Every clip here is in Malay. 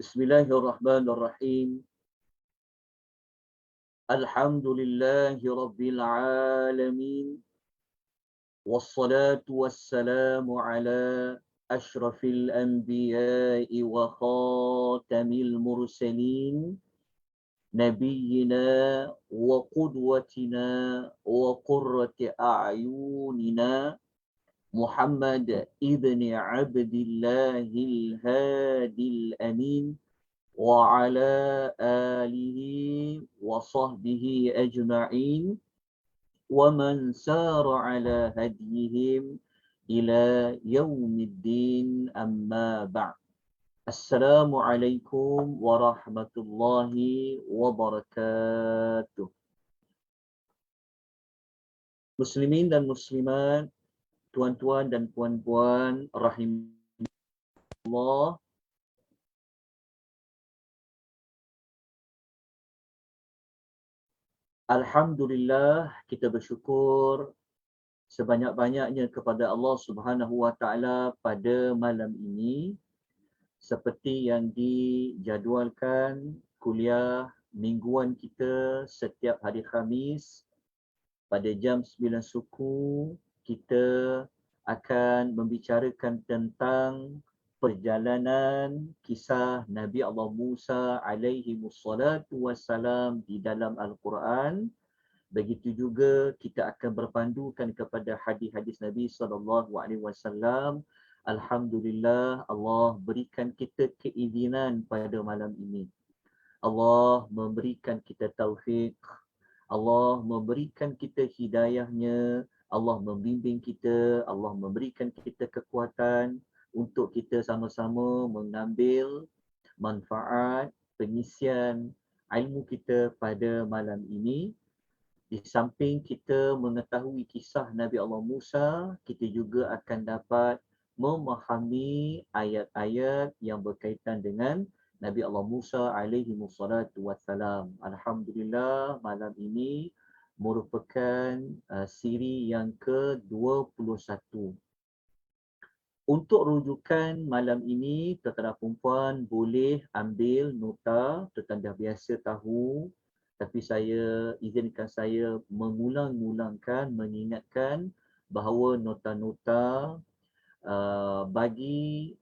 Bismillahirrahmanirrahim. Alhamdulillahi Rabbil Alamin. Wassalatu wassalamu ala ashrafil anbiya'i wa khatamil mursalin. Nabiyyina wa qudwatina wa qurrati a'yunina. Muhammad ibn Abdillahil Hadil Amin. وعلى آله وصحبه أجمعين ومن سار على هديهم إلى يوم الدين أما بعد. السلام عليكم ورحمة الله وبركاته. Muslimin dan muslimat, tuan-tuan dan puan-puan rahimahullah. Alhamdulillah, kita bersyukur sebanyak-banyaknya kepada Allah Subhanahu Wa Taala pada malam ini, seperti yang dijadualkan kuliah mingguan kita setiap hari Khamis pada jam 9 suku. Kita akan membicarakan tentang perjalanan kisah Nabi Allah Musa alaihi wassalatu wassalam di dalam Al-Quran. Begitu juga kita akan berpandukan kepada hadis-hadis Nabi SAW. Alhamdulillah, Allah berikan kita keizinan pada malam ini. Allah memberikan kita taufik. Allah memberikan kita hidayahnya. Allah membimbing kita. Allah memberikan kita kekuatan untuk kita sama-sama mengambil manfaat pengisian ilmu kita pada malam ini. Di samping kita mengetahui kisah Nabi Allah Musa, kita juga akan dapat memahami ayat-ayat yang berkaitan dengan Nabi Allah Musa alaihi wassalatu wassalam. Alhamdulillah, malam ini merupakan siri yang ke-21. Untuk rujukan malam ini, tuan-tuan dan puan boleh ambil nota, tuan-tuan dah biasa tahu. Tapi saya izinkan saya mengulang-ulangkan, mengingatkan bahawa nota-nota bagi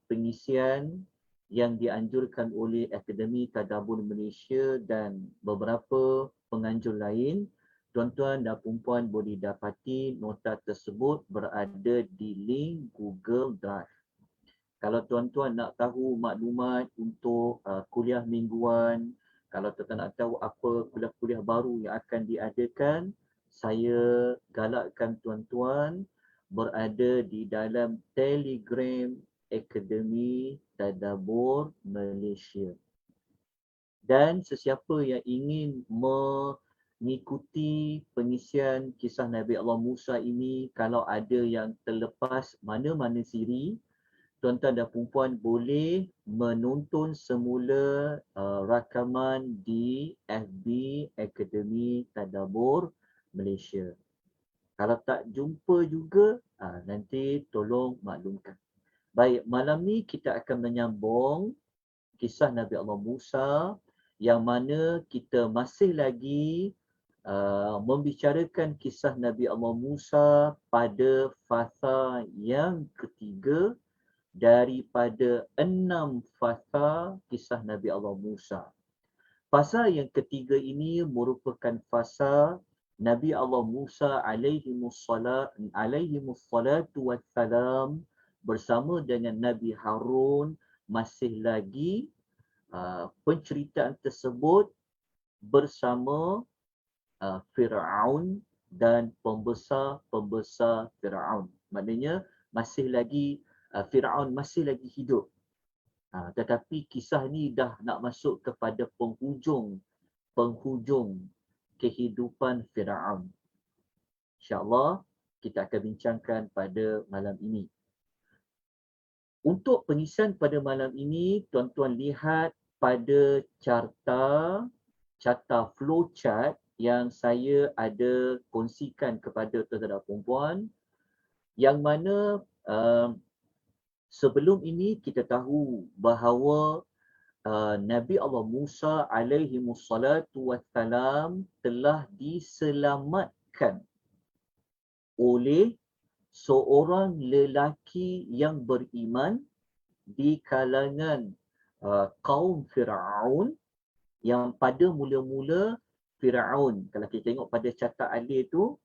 pengisian yang dianjurkan oleh Akademi Tadabbur Malaysia dan beberapa penganjur lain, tuan-tuan dan puan boleh dapati nota tersebut berada di link Google Drive. Kalau tuan-tuan nak tahu maklumat untuk kuliah mingguan, kalau tuan-tuan nak tahu apa kuliah-kuliah baru yang akan diadakan, saya galakkan tuan-tuan berada di dalam Telegram Akademi Tadabbur Malaysia. Dan sesiapa yang ingin mengikuti pengisian kisah Nabi Allah Musa ini, kalau ada yang terlepas mana-mana siri, tuan-tuan dan puan boleh menonton semula rakaman di FB Akademi Tadabbur Malaysia. Kalau tak jumpa juga, nanti tolong maklumkan. Baik, malam ni kita akan menyambung kisah Nabi Allah Musa, yang mana kita masih lagi membicarakan kisah Nabi Allah Musa pada fasa yang ketiga daripada 6 fasa kisah Nabi Allah Musa. Fasa yang ketiga ini merupakan fasa Nabi Allah Musa alaihi wassalatu wassalam bersama dengan Nabi Harun. Masih lagi penceritaan tersebut bersama Fir'aun dan pembesar-pembesar Fir'aun. Maknanya masih lagi Fir'aun masih lagi hidup. Tetapi kisah ni dah nak masuk kepada penghujung kehidupan Fir'aun. InsyaAllah kita akan bincangkan pada malam ini. Untuk pengisian pada malam ini, tuan-tuan lihat pada carta flowchart yang saya ada kongsikan kepada tuan-tuan dan puan, yang mana Sebelum ini kita tahu bahawa Nabi Allah Musa alaihi wassalatu wassalam telah diselamatkan oleh seorang lelaki yang beriman di kalangan kaum Firaun, yang pada mula-mula Firaun, kalau kita tengok pada catat alih tu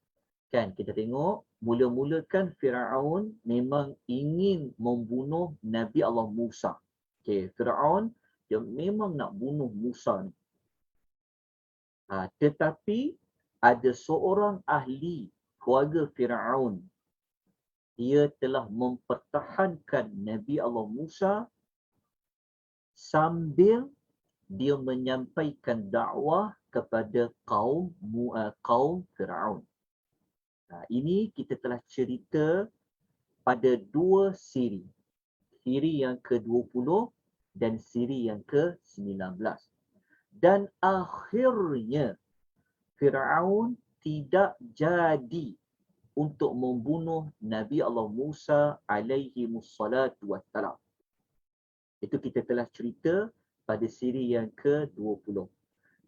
kan, kita tengok mula-mula kan Firaun memang ingin membunuh Nabi Allah Musa. Okey, Firaun dia memang nak bunuh Musa ni. Tetapi ada seorang ahli keluarga Firaun, dia telah mempertahankan Nabi Allah Musa sambil dia menyampaikan dakwah kepada kaum Firaun. Ini kita telah cerita pada dua siri. Siri yang ke-20 dan siri yang ke-19. Dan akhirnya Firaun tidak jadi untuk membunuh Nabi Allah Musa alaihi wassalatu wassalam. Itu kita telah cerita pada siri yang ke-20.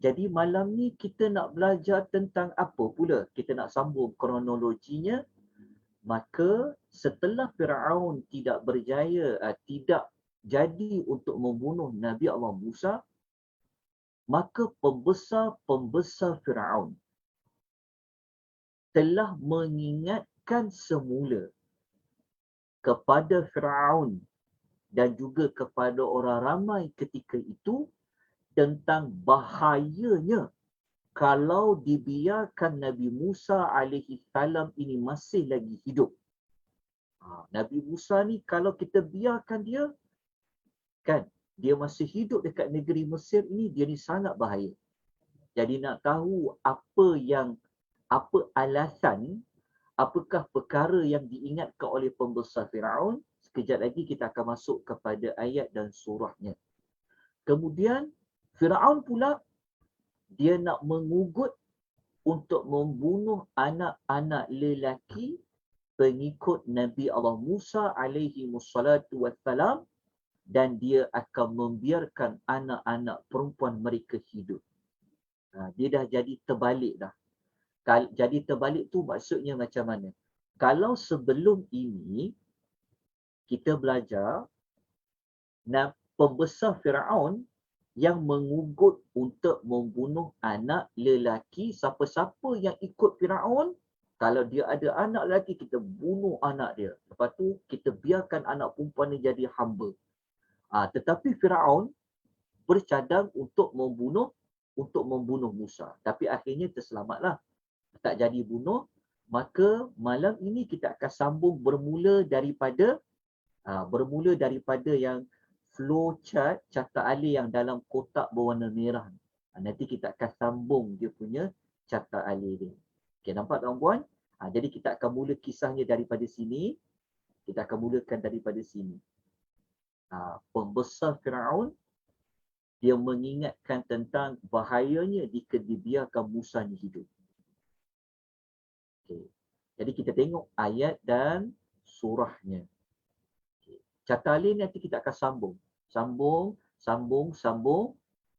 Jadi malam ni kita nak belajar tentang apa pula? Kita nak sambung kronologinya. Maka setelah Firaun tidak berjaya, tidak jadi untuk membunuh Nabi Allah Musa, maka pembesar-pembesar Firaun telah mengingatkan semula kepada Firaun dan juga kepada orang ramai ketika itu tentang bahayanya kalau dibiarkan Nabi Musa alaihi salam ini masih lagi hidup. Nabi Musa ni kalau kita biarkan dia, kan, dia masih hidup dekat negeri Mesir ini, dia ni sangat bahaya. Jadi nak tahu apa alasan, apakah perkara yang diingatkan oleh pembesar Firaun, sekejap lagi kita akan masuk kepada ayat dan surahnya. Kemudian Firaun pula dia nak mengugut untuk membunuh anak-anak lelaki pengikut Nabi Allah Musa alaihi wassalatu wassalam, dan dia akan membiarkan anak-anak perempuan mereka hidup. Dia dah jadi terbalik dah. Jadi terbalik tu maksudnya macam mana? Kalau sebelum ini kita belajar pembesar Firaun yang mengugut untuk membunuh anak lelaki, siapa-siapa yang ikut Firaun, kalau dia ada anak lelaki, kita bunuh anak dia. Lepas tu kita biarkan anak perempuan ni jadi hamba. Tetapi Firaun bercadang untuk membunuh Musa. Tapi akhirnya terselamatlah. Tak jadi bunuh. Maka malam ini kita akan sambung bermula daripada yang flow chart catat alih yang dalam kotak berwarna merah. Nanti kita akan sambung dia punya catat alih dia. Okey, nampak tuan-puan? Jadi kita akan mula kisahnya daripada sini. Kita akan mulakan daripada sini. Pembesar Firaun dia mengingatkan tentang bahayanya jika dibiarkan Musa ni hidup. Okay. Jadi kita tengok ayat dan surahnya. Okay. Catat alih nanti kita akan sambung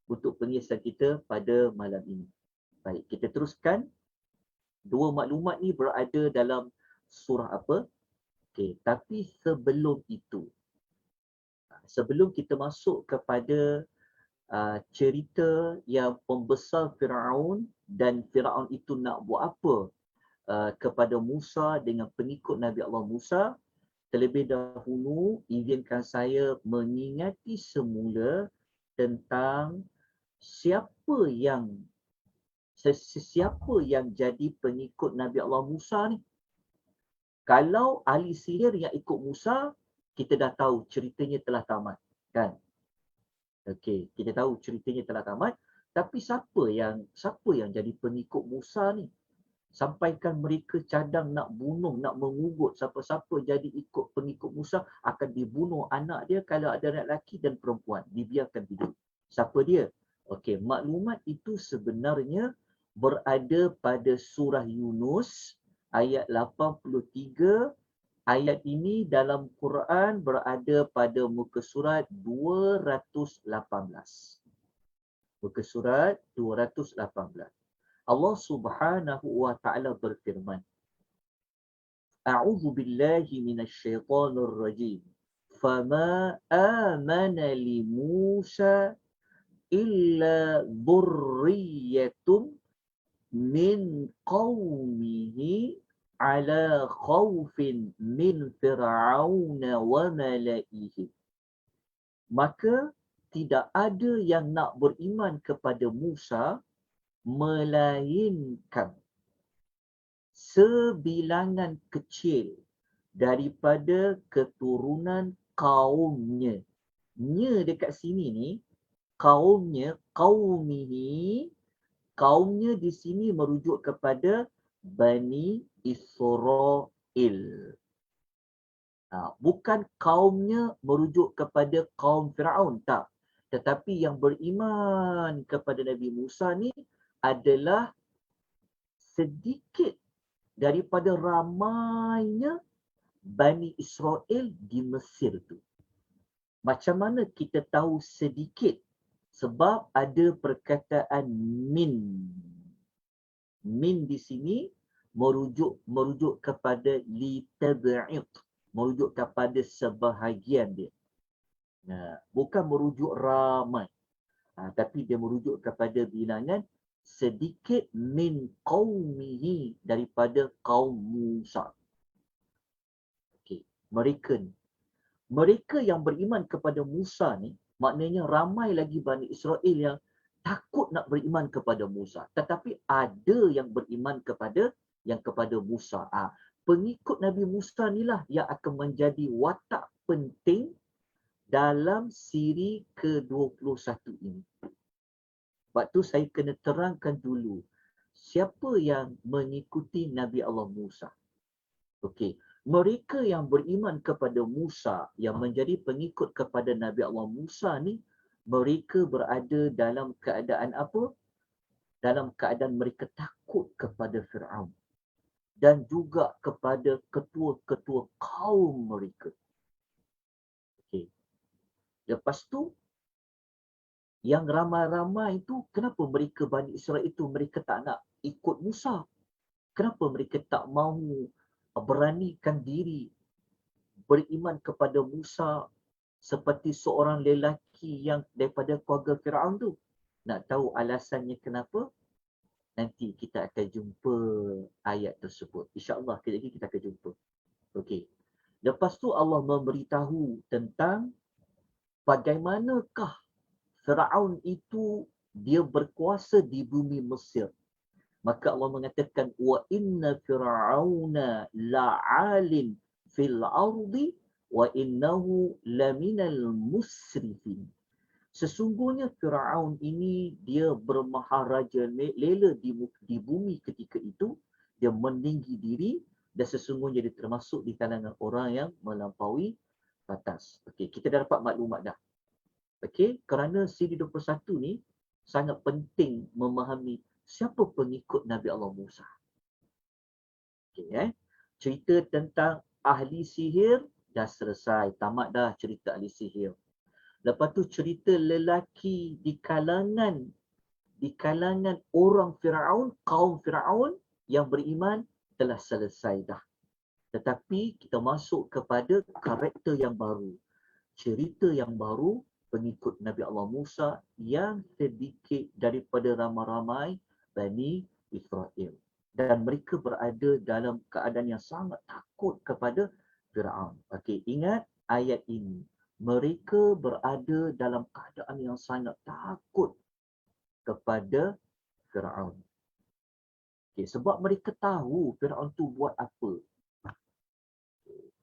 untuk pengisahan kita pada malam ini. Baik, kita teruskan. Dua maklumat ni berada dalam surah apa? Okay. Tapi sebelum itu, sebelum kita masuk kepada cerita yang pembesar Firaun dan Firaun itu nak buat apa kepada Musa dengan pengikut Nabi Allah Musa, terlebih dahulu izinkan saya mengingati semula tentang siapa yang jadi pengikut Nabi Allah Musa ni. Kalau ahli sihir yang ikut Musa, kita dah tahu ceritanya telah tamat, kan? Okey, kita tahu ceritanya telah tamat, tapi siapa yang jadi pengikut Musa ni? Sampaikan mereka cadang nak bunuh, nak mengugut siapa-siapa jadi ikut pengikut Musa akan dibunuh anak dia kalau ada anak lelaki dan perempuan, dibiarkan hidup. Siapa dia? Okey, maklumat itu sebenarnya berada pada surah Yunus ayat 83 Ayat ini dalam Quran berada pada muka surat 218. Muka surat 218. Allah Subhanahu wa taala berfirman, A'udzu billahi minasyaitonir rajim. Fama amana li Musa illa dhurriyyatun min qaumihi ala khawfin min fir'auna wa mala'ihi. Maka tidak ada yang nak beriman kepada Musa melainkan sebilangan kecil daripada keturunan kaumnya. Nya dekat sini ni, kaumnya, qaumihi, kaumnya di sini merujuk kepada Bani Israel. Bukan kaumnya merujuk kepada kaum Firaun, tak. Tetapi yang beriman kepada Nabi Musa ni adalah sedikit daripada ramainya Bani Israel di Mesir tu. Macam mana kita tahu sedikit? Sebab ada perkataan min. Min di sini merujuk kepada li tab'id, merujuk kepada sebahagian dia. Bukan merujuk ramai. Tapi dia merujuk kepada bilangan sedikit min qaumihi, daripada kaum Musa. Okey, mereka yang beriman kepada Musa ni, maknanya ramai lagi Bani Israel yang takut nak beriman kepada Musa. Tetapi ada yang beriman kepada Musa. Pengikut Nabi Musa inilah yang akan menjadi watak penting dalam siri ke-21 ini. Sebab tu saya kena terangkan dulu siapa yang mengikuti Nabi Allah Musa. Okey, mereka yang beriman kepada Musa, yang menjadi pengikut kepada Nabi Allah Musa ni, mereka berada dalam keadaan apa? Dalam keadaan mereka takut kepada Firaun dan juga kepada ketua-ketua kaum mereka. Okey. Lepas tu, yang ramai-ramai itu, kenapa mereka Bani Israel itu mereka tak nak ikut Musa? Kenapa mereka tak mahu beranikan diri beriman kepada Musa seperti seorang lelaki yang daripada keluarga Firaun tu? Nak tahu alasannya kenapa? Nanti kita akan jumpa ayat tersebut. InsyaAllah kejap lagi kita akan jumpa. Okey. Lepas tu Allah memberitahu tentang bagaimanakah Firaun itu dia berkuasa di bumi Mesir. Maka Allah mengatakan wa inna fir'auna la'alin fil ardi wa innahu laminal musrifin. Sesungguhnya Firaun ini dia bermaharaja lela di bumi ketika itu, dia meninggi diri dan sesungguhnya dia termasuk di kalangan orang yang melampaui batas. Okey, kita dah dapat maklumat dah. Okey, kerana siri 21 ni sangat penting memahami siapa pengikut Nabi Allah Musa. Okey, cerita tentang ahli sihir dah selesai, tamat dah cerita ahli sihir. Lepas tu cerita lelaki di kalangan orang Firaun, kaum Firaun yang beriman telah selesai dah. Tetapi kita masuk kepada karakter yang baru, cerita yang baru, pengikut Nabi Allah Musa yang sedikit daripada ramai-ramai Bani Israel. Dan mereka berada dalam keadaan yang sangat takut kepada Firaun. Okey, ingat ayat ini. Mereka berada dalam keadaan yang sangat takut kepada Firaun. Okay, sebab mereka tahu Firaun tu buat apa.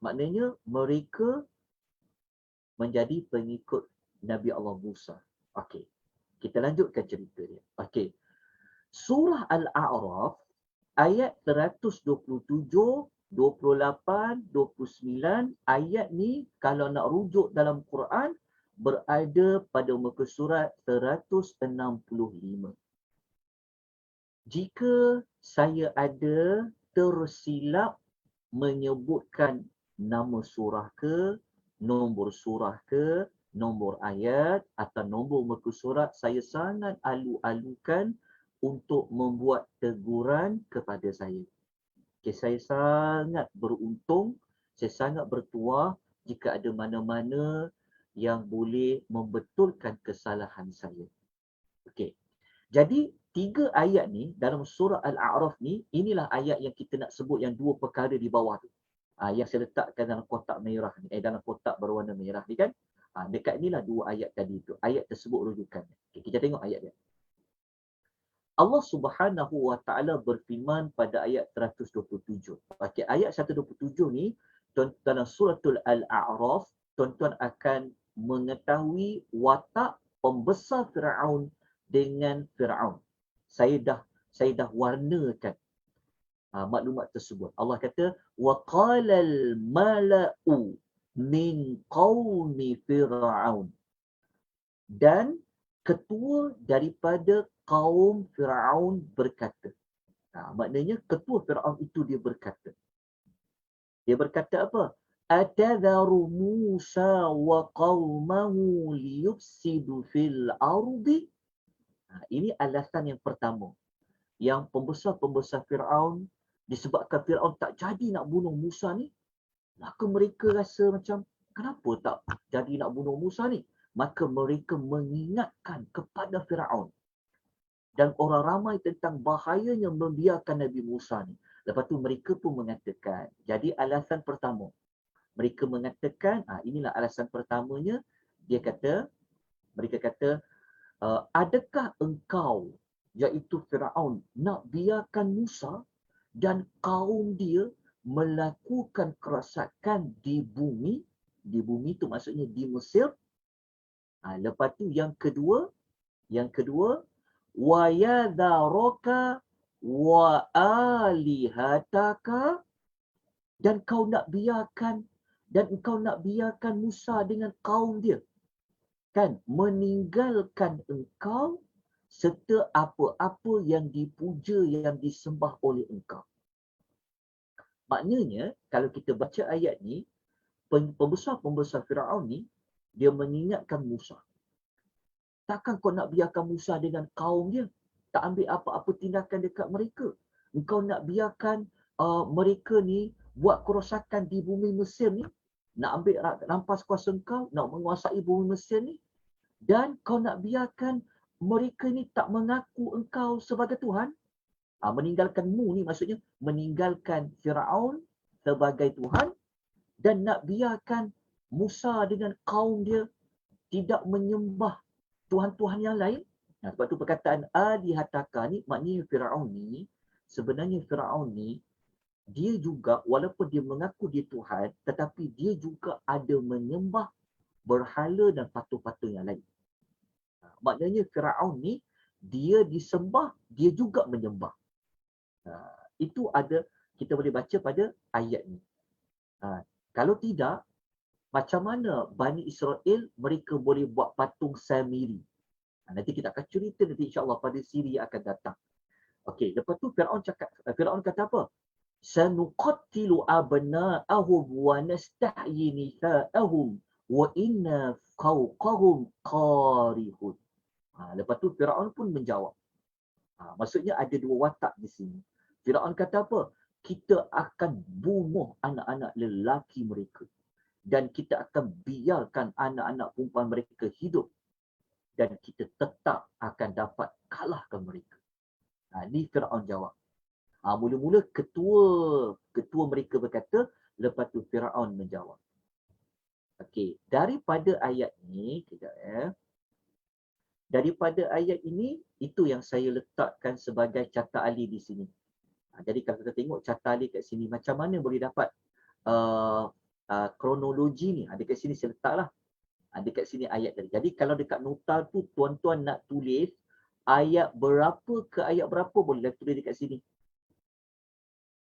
Maknanya mereka menjadi pengikut Nabi Allah Musa. Okey, kita lanjutkan cerita dia. Okey, surah Al-A'raf ayat 127, 28, 29, ayat ni kalau nak rujuk dalam Quran berada pada muka surat 165. Jika saya ada tersilap menyebutkan nama surah ke, nombor surah ke, nombor ayat atau nombor muka surat, saya sangat alu-alukan untuk membuat teguran kepada saya. Okay, saya sangat beruntung, saya sangat bertuah jika ada mana-mana yang boleh membetulkan kesalahan saya. Okey. Jadi 3 ayat ni dalam surah Al-A'raf ni, inilah ayat yang kita nak sebut yang 2 perkara di bawah tu. Yang saya letakkan dalam kotak merah ni, dalam kotak berwarna merah ni kan. Dekat inilah 2 ayat tadi tu. Ayat tersebut rujukannya. Okay, kita tengok ayat dia. Allah Subhanahu wa taala berfirman pada ayat 127. Okey, ayat 127 ni dalam suratul Al-A'raf, tuan-tuan akan mengetahui watak pembesar Firaun dengan Firaun. Saya dah warnakan maklumat tersebut. Allah kata wa qalal mala'u min qaumi Firaun. Dan ketua daripada kaum Firaun berkata. Maknanya ketua Firaun itu dia berkata. Dia berkata apa? Atadharu Musa wa qaumahu liyufsidu fil ardi. Ini alasan yang pertama. Yang pembesar-pembesar Firaun, disebabkan Firaun tak jadi nak bunuh Musa ni, maka mereka rasa macam, kenapa tak jadi nak bunuh Musa ni? Maka mereka mengingatkan kepada Firaun dan orang ramai tentang bahayanya membiarkan Nabi Musa ni. Lepas tu mereka pun mengatakan, jadi alasan pertama, mereka mengatakan, inilah alasan pertamanya, mereka kata, adakah engkau, iaitu Firaun, nak biarkan Musa dan kaum dia melakukan kerosakan di bumi tu maksudnya di Mesir. Lepas tu yang kedua, wa yadharaka wa alihataka, dan engkau nak biarkan Musa dengan kaum dia kan meninggalkan engkau serta apa-apa yang dipuja, yang disembah oleh engkau. Maknanya kalau kita baca ayat ni, pembesar-pembesar Firaun ni dia mengingatkan Musa. Takkan kau nak biarkan Musa dengan kaum dia tak ambil apa-apa tindakan dekat mereka? Engkau nak biarkan mereka ni buat kerosakan di bumi Mesir ni, nak ambil rampas kuasa engkau, nak menguasai bumi Mesir ni, dan kau nak biarkan mereka ni tak mengaku engkau sebagai Tuhan? Meninggalkanmu ni maksudnya meninggalkan Firaun sebagai Tuhan dan nak biarkan Musa dengan kaum dia tidak menyembah Tuhan-Tuhan yang lain. Sebab tu perkataan alihataka ni maknanya Firaun ni, sebenarnya Firaun ni dia juga walaupun dia mengaku dia Tuhan, tetapi dia juga ada menyembah berhala dan patung-patung yang lain. Maknanya Firaun ni dia disembah, dia juga menyembah. Itu ada, kita boleh baca pada ayat ni. Kalau tidak, macam mana Bani Israel mereka boleh buat patung Samiri? Nanti kita akan cerita nanti insya-Allah pada siri yang akan datang. Okey, lepas tu Firaun kata apa? Sanuqattilu abna'ahum wa nastahyi nisa'ahum wa inna fawqahum qarihun. Lepas tu Firaun pun menjawab. Maksudnya ada dua watak di sini. Firaun kata apa? Kita akan bunuh anak-anak lelaki mereka. Dan kita akan biarkan anak-anak perempuan mereka hidup. Dan kita tetap akan dapat kalahkan mereka. Ini Firaun jawab. Mula-mula ketua mereka berkata, lepas tu Firaun menjawab. Okey, daripada ayat ni, kejap ya. Daripada ayat ini, itu yang saya letakkan sebagai carta ahli di sini. Jadi kalau kita tengok carta ahli kat sini, macam mana boleh dapat kronologi ni? Dekat sini saya letaklah. Dekat sini ayat tadi. Jadi kalau dekat nota tu, tuan-tuan nak tulis ayat berapa ke ayat berapa, boleh tulis dekat sini.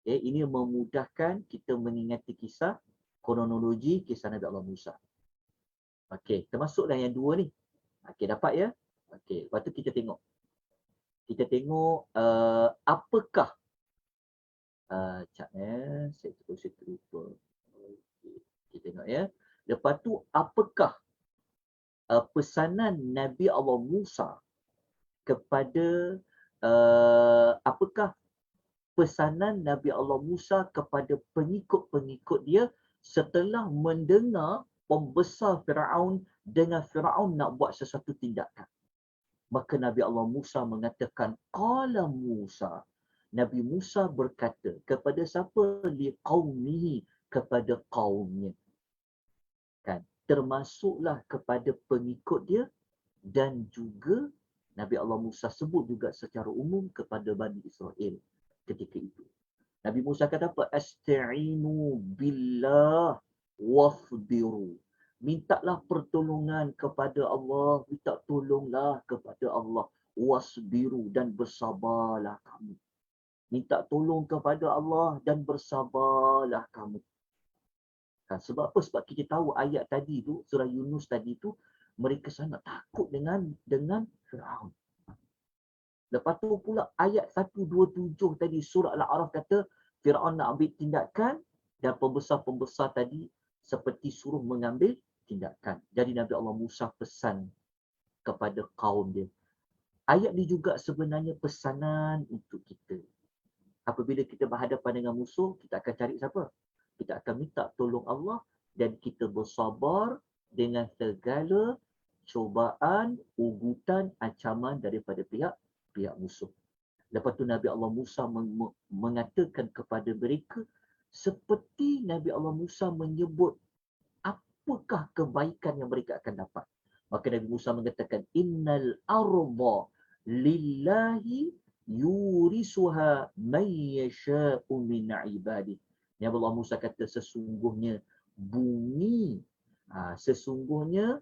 Okay, ini memudahkan kita mengingati kisah, kronologi kisah Nabi Allah Musa. Okey, termasuklah yang dua ni. Okey, dapat ya? Okey, lepas tu kita tengok. Kita tengok apakah saya terlupa. Kita tengok ya. Lepas tu apakah pesanan Nabi Allah Musa kepada apakah pesanan Nabi Allah Musa kepada pengikut-pengikut dia setelah mendengar pembesar Firaun dengan Firaun nak buat sesuatu tindakan. Maka Nabi Allah Musa mengatakan, qala Musa. Nabi Musa berkata kepada siapa? Liqaumihi, kepada kaumnya. Kan? Termasuklah kepada pengikut dia dan juga Nabi Allah Musa sebut juga secara umum kepada Bani Israel ketika itu. Nabi Musa kata apa? Asta'inu billah wasbiru. Mintalah pertolongan kepada Allah, minta tolonglah kepada Allah. Wasbiru, dan bersabarlah kamu. Minta tolong kepada Allah dan bersabarlah kamu. Sebab apa? Sebab kita tahu ayat tadi tu, surah Yunus tadi tu, mereka sangat takut dengan Firaun. Lepas tu pula ayat 127 tadi surah Al-A'raf kata Firaun nak ambil tindakan dan pembesar-pembesar tadi seperti suruh mengambil tindakan. Jadi Nabi Allah Musa pesan kepada kaum dia. Ayat ni juga sebenarnya pesanan untuk kita. Apabila kita berhadapan dengan musuh, kita akan cari siapa? Kita akan minta tolong Allah dan kita bersabar dengan segala cubaan, ugutan, ancaman daripada pihak musuh. Lepas tu Nabi Allah Musa mengatakan kepada mereka seperti Nabi Allah Musa menyebut apakah kebaikan yang mereka akan dapat. Maka Nabi Musa mengatakan innal arda lillahi yurisuha man yasha'u min ibadi. Nabi Allah Musa kata sesungguhnya bumi sesungguhnya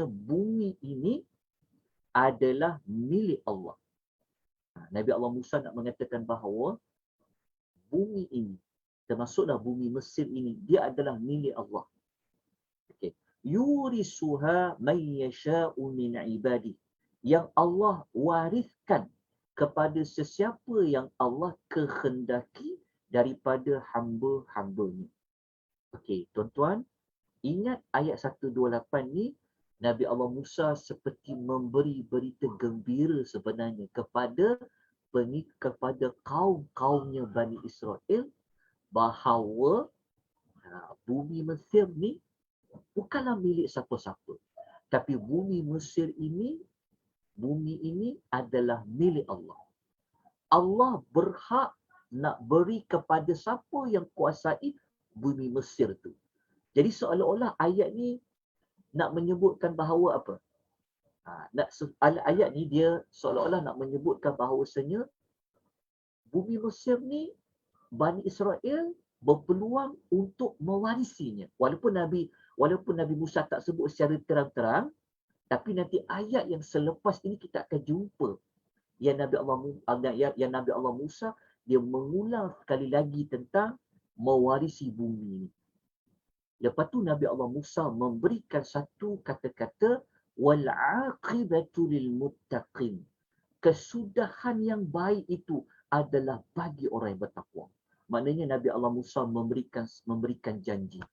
bumi ini adalah milik Allah. Nabi Allah Musa nak mengatakan bahawa bumi ini, termasuklah bumi Mesir ini, dia adalah milik Allah. Okay. Yurisuha man yasha'u min ibadi. Yang Allah wariskan kepada sesiapa yang Allah kehendaki daripada hamba-hambanya. Okey, tuan-tuan, ingat ayat 128 ni, Nabi Allah Musa seperti memberi berita gembira sebenarnya kepada kaum-kaumnya Bani Israel bahawa bumi Mesir ni bukanlah milik siapa-siapa. Tapi bumi Mesir ini, bumi ini adalah milik Allah. Allah berhak nak beri kepada siapa yang kuasai bumi Mesir tu. Jadi seolah-olah ayat ni nak menyebutkan bahawa apa? Ayat ni dia seolah-olah nak menyebutkan bahawasanya bumi Mesir ni Bani Israel berpeluang untuk mewarisinya. Walaupun Nabi Musa tak sebut secara terang-terang, tapi nanti ayat yang selepas ini kita akan jumpa yang Nabi Allah Musa dia mengulang sekali lagi tentang mewarisi bumi ini. Lepas tu Nabi Allah Musa memberikan satu kata-kata wal aqibatu lil muttaqin. Kesudahan yang baik itu adalah bagi orang yang bertakwa. Maknanya Nabi Allah Musa memberikan janji.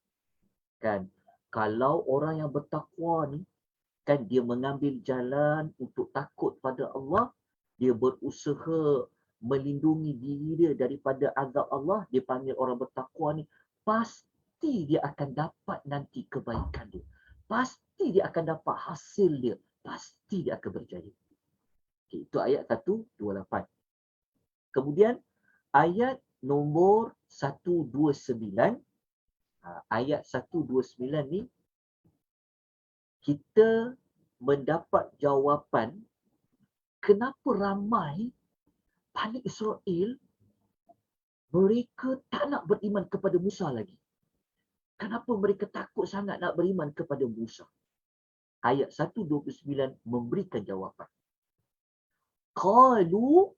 Kan, kalau orang yang bertakwa ni kan dia mengambil jalan untuk takut pada Allah, dia berusaha melindungi diri dia daripada azab Allah, dia panggil orang bertakwa ni, pasti dia akan dapat nanti kebaikan dia. Pasti dia akan dapat hasil dia. Pasti dia akan berjaya. Okay, itu ayat 128. Kemudian ayat nombor 129. Ayat 129 ni kita mendapat jawapan kenapa ramai Bani Israel mereka tak nak beriman kepada Musa lagi. Kenapa mereka takut sangat nak beriman kepada Musa? Ayat 129 memberikan jawapan. Qalu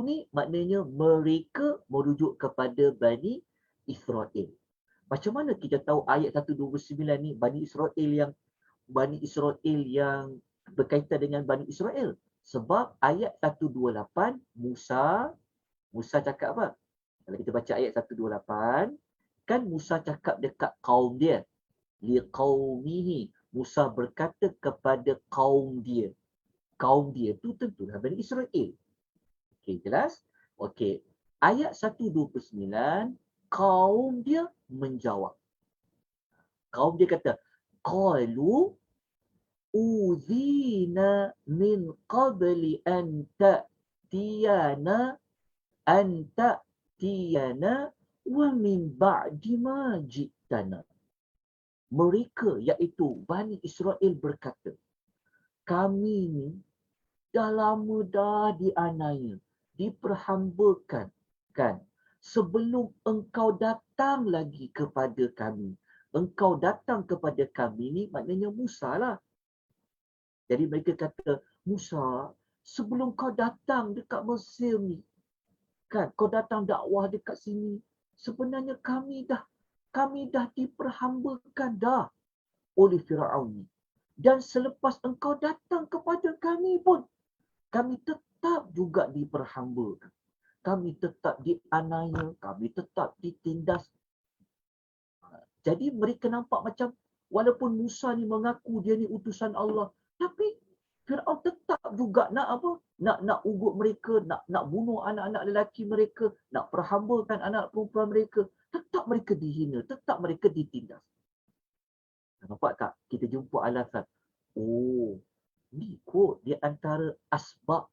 ni maknanya mereka merujuk kepada Bani Israel. Macam mana kita tahu ayat 129 ni Bani Israel yang berkaitan dengan Bani Israel? Sebab ayat 128 Musa cakap apa? Kalau kita baca ayat 128, kan Musa cakap dekat kaum dia. Liqaumihi. Musa berkata kepada kaum dia. Kaum dia tu tentulah Bani Israel. Okey, jelas? Okey. Ayat 129, kaum dia menjawab. Kaum dia kata, qalu uzina min qabli an ta'tiyana wa min ba'di ma ji'tana. Mereka iaitu Bani Israel berkata, kami ni dah lama dah dianiaya, diperhambakan, kan? Sebelum engkau datang lagi kepada kami. Engkau datang kepada kami ni maknanya Musa lah. Jadi mereka kata, Musa, sebelum kau datang dekat Mesir ni, kan, kau datang dakwah dekat sini, sebenarnya kami dah diperhambakan dah oleh Firaun ni. Dan selepas engkau datang kepada kami pun, kami tetap juga diperhambakan. Kami tetap dianiaya, kami tetap ditindas. Jadi mereka nampak macam walaupun Musa ni mengaku dia ni utusan Allah, tapi Firaun tetap juga nak apa? Nak ugut mereka, nak bunuh anak-anak lelaki mereka, nak perhambakan anak perempuan mereka. Tetap mereka dihina, tetap mereka ditindas. Nampak tak? Kita jumpa alasan. Oh, ni kot di antara asbab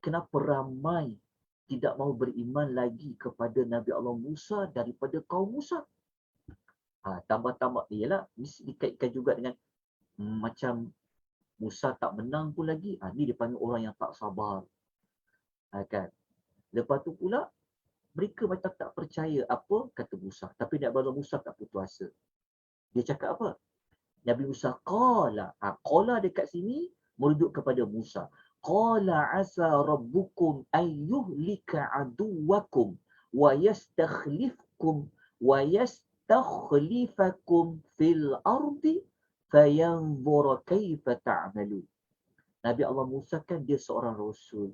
kenapa ramai tidak mahu beriman lagi kepada Nabi Allah Musa daripada kaum Musa. Tambah-tambah, ialah mesti dikaitkan juga dengan macam Musa tak menang pun lagi. Ni dipanggil orang yang tak sabar. Kan? Lepas tu pula, mereka macam tak percaya apa kata Musa. Tapi Nabi Allah Musa tak putus asa. Dia cakap apa? Nabi Musa qala. Qala dekat sini merujuk kepada Musa. Qala asa rabbukum ayyuhlika aduwakum wa yastakhlifakum fil ardi fayanzura kaifa ta'malun. Nabi Allah Musa kan dia seorang rasul,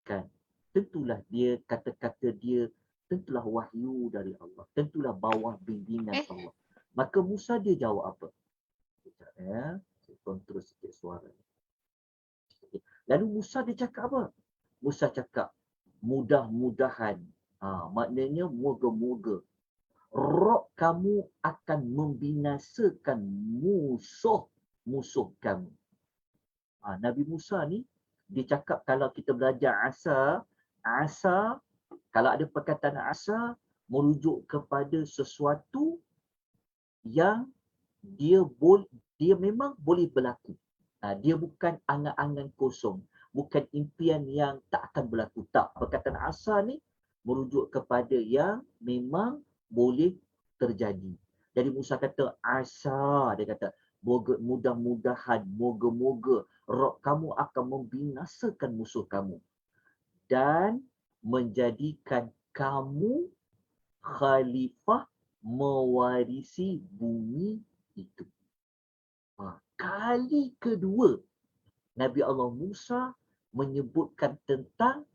kan. Tentulah dia kata-kata dia tentulah wahyu dari Allah. Tentulah bawah bimbingan Allah. Maka Musa dia jawab apa? Sekejap ya. Saya kontrol sikit suara. Lalu Musa dia cakap apa? Musa cakap mudah-mudahan. Maknanya moga-moga Rob kamu akan membinasakan musuh-musuh kamu. Nabi Musa ni, dia cakap kalau kita belajar asa, kalau ada perkataan asa, merujuk kepada sesuatu yang dia memang boleh berlaku. Dia bukan angan-angan kosong, bukan impian yang tak akan berlaku. Tak, perkataan asa ni merujuk kepada yang memang boleh terjadi. Jadi Musa kata asa, dia kata mudah-mudahan, moga-moga Rob kamu akan membinasakan musuh kamu dan menjadikan kamu khalifah mewarisi bumi itu. Kali kedua Nabi Allah Musa menyebutkan tentang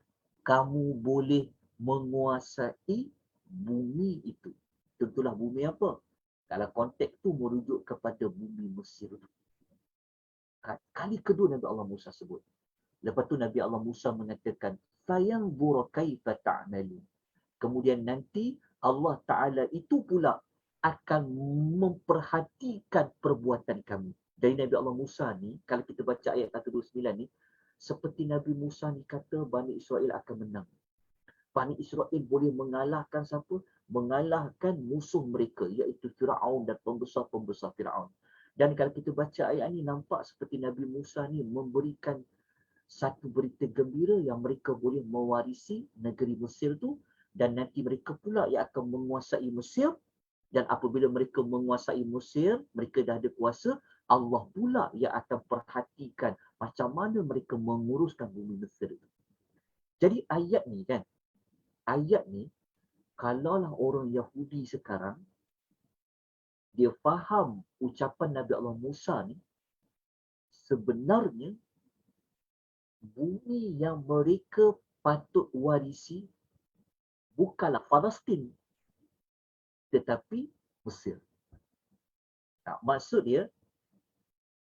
kamu boleh menguasai bumi itu. Tentulah bumi apa? Kalau konteks tu merujuk kepada bumi Mesir. Kali kedua Nabi Allah Musa sebut. Lepas tu Nabi Allah Musa mengatakan, fayanzura kaifa ta'malun. Kemudian nanti Allah Ta'ala itu pula akan memperhatikan perbuatan kami. Dari Nabi Allah Musa ni, kalau kita baca ayat 129 ni, seperti Nabi Musa ni kata Bani Israel akan menang. Bani Israel boleh mengalahkan siapa? Mengalahkan musuh mereka, iaitu Firaun dan pembesar-pembesar Firaun. Dan kalau kita baca ayat ni, nampak seperti Nabi Musa ni memberikan satu berita gembira yang mereka boleh mewarisi negeri Mesir tu, dan nanti mereka pula yang akan menguasai Mesir. Dan apabila mereka menguasai Mesir, mereka dah ada kuasa, Allah pula yang akan perhatikan macam mana mereka menguruskan bumi Mesir itu. Jadi ayat ni kan, ayat ni, kalaulah orang Yahudi sekarang, dia faham ucapan Nabi Allah Musa ni, sebenarnya bumi yang mereka patut warisi bukanlah Palestin, tetapi Mesir. Maksud dia,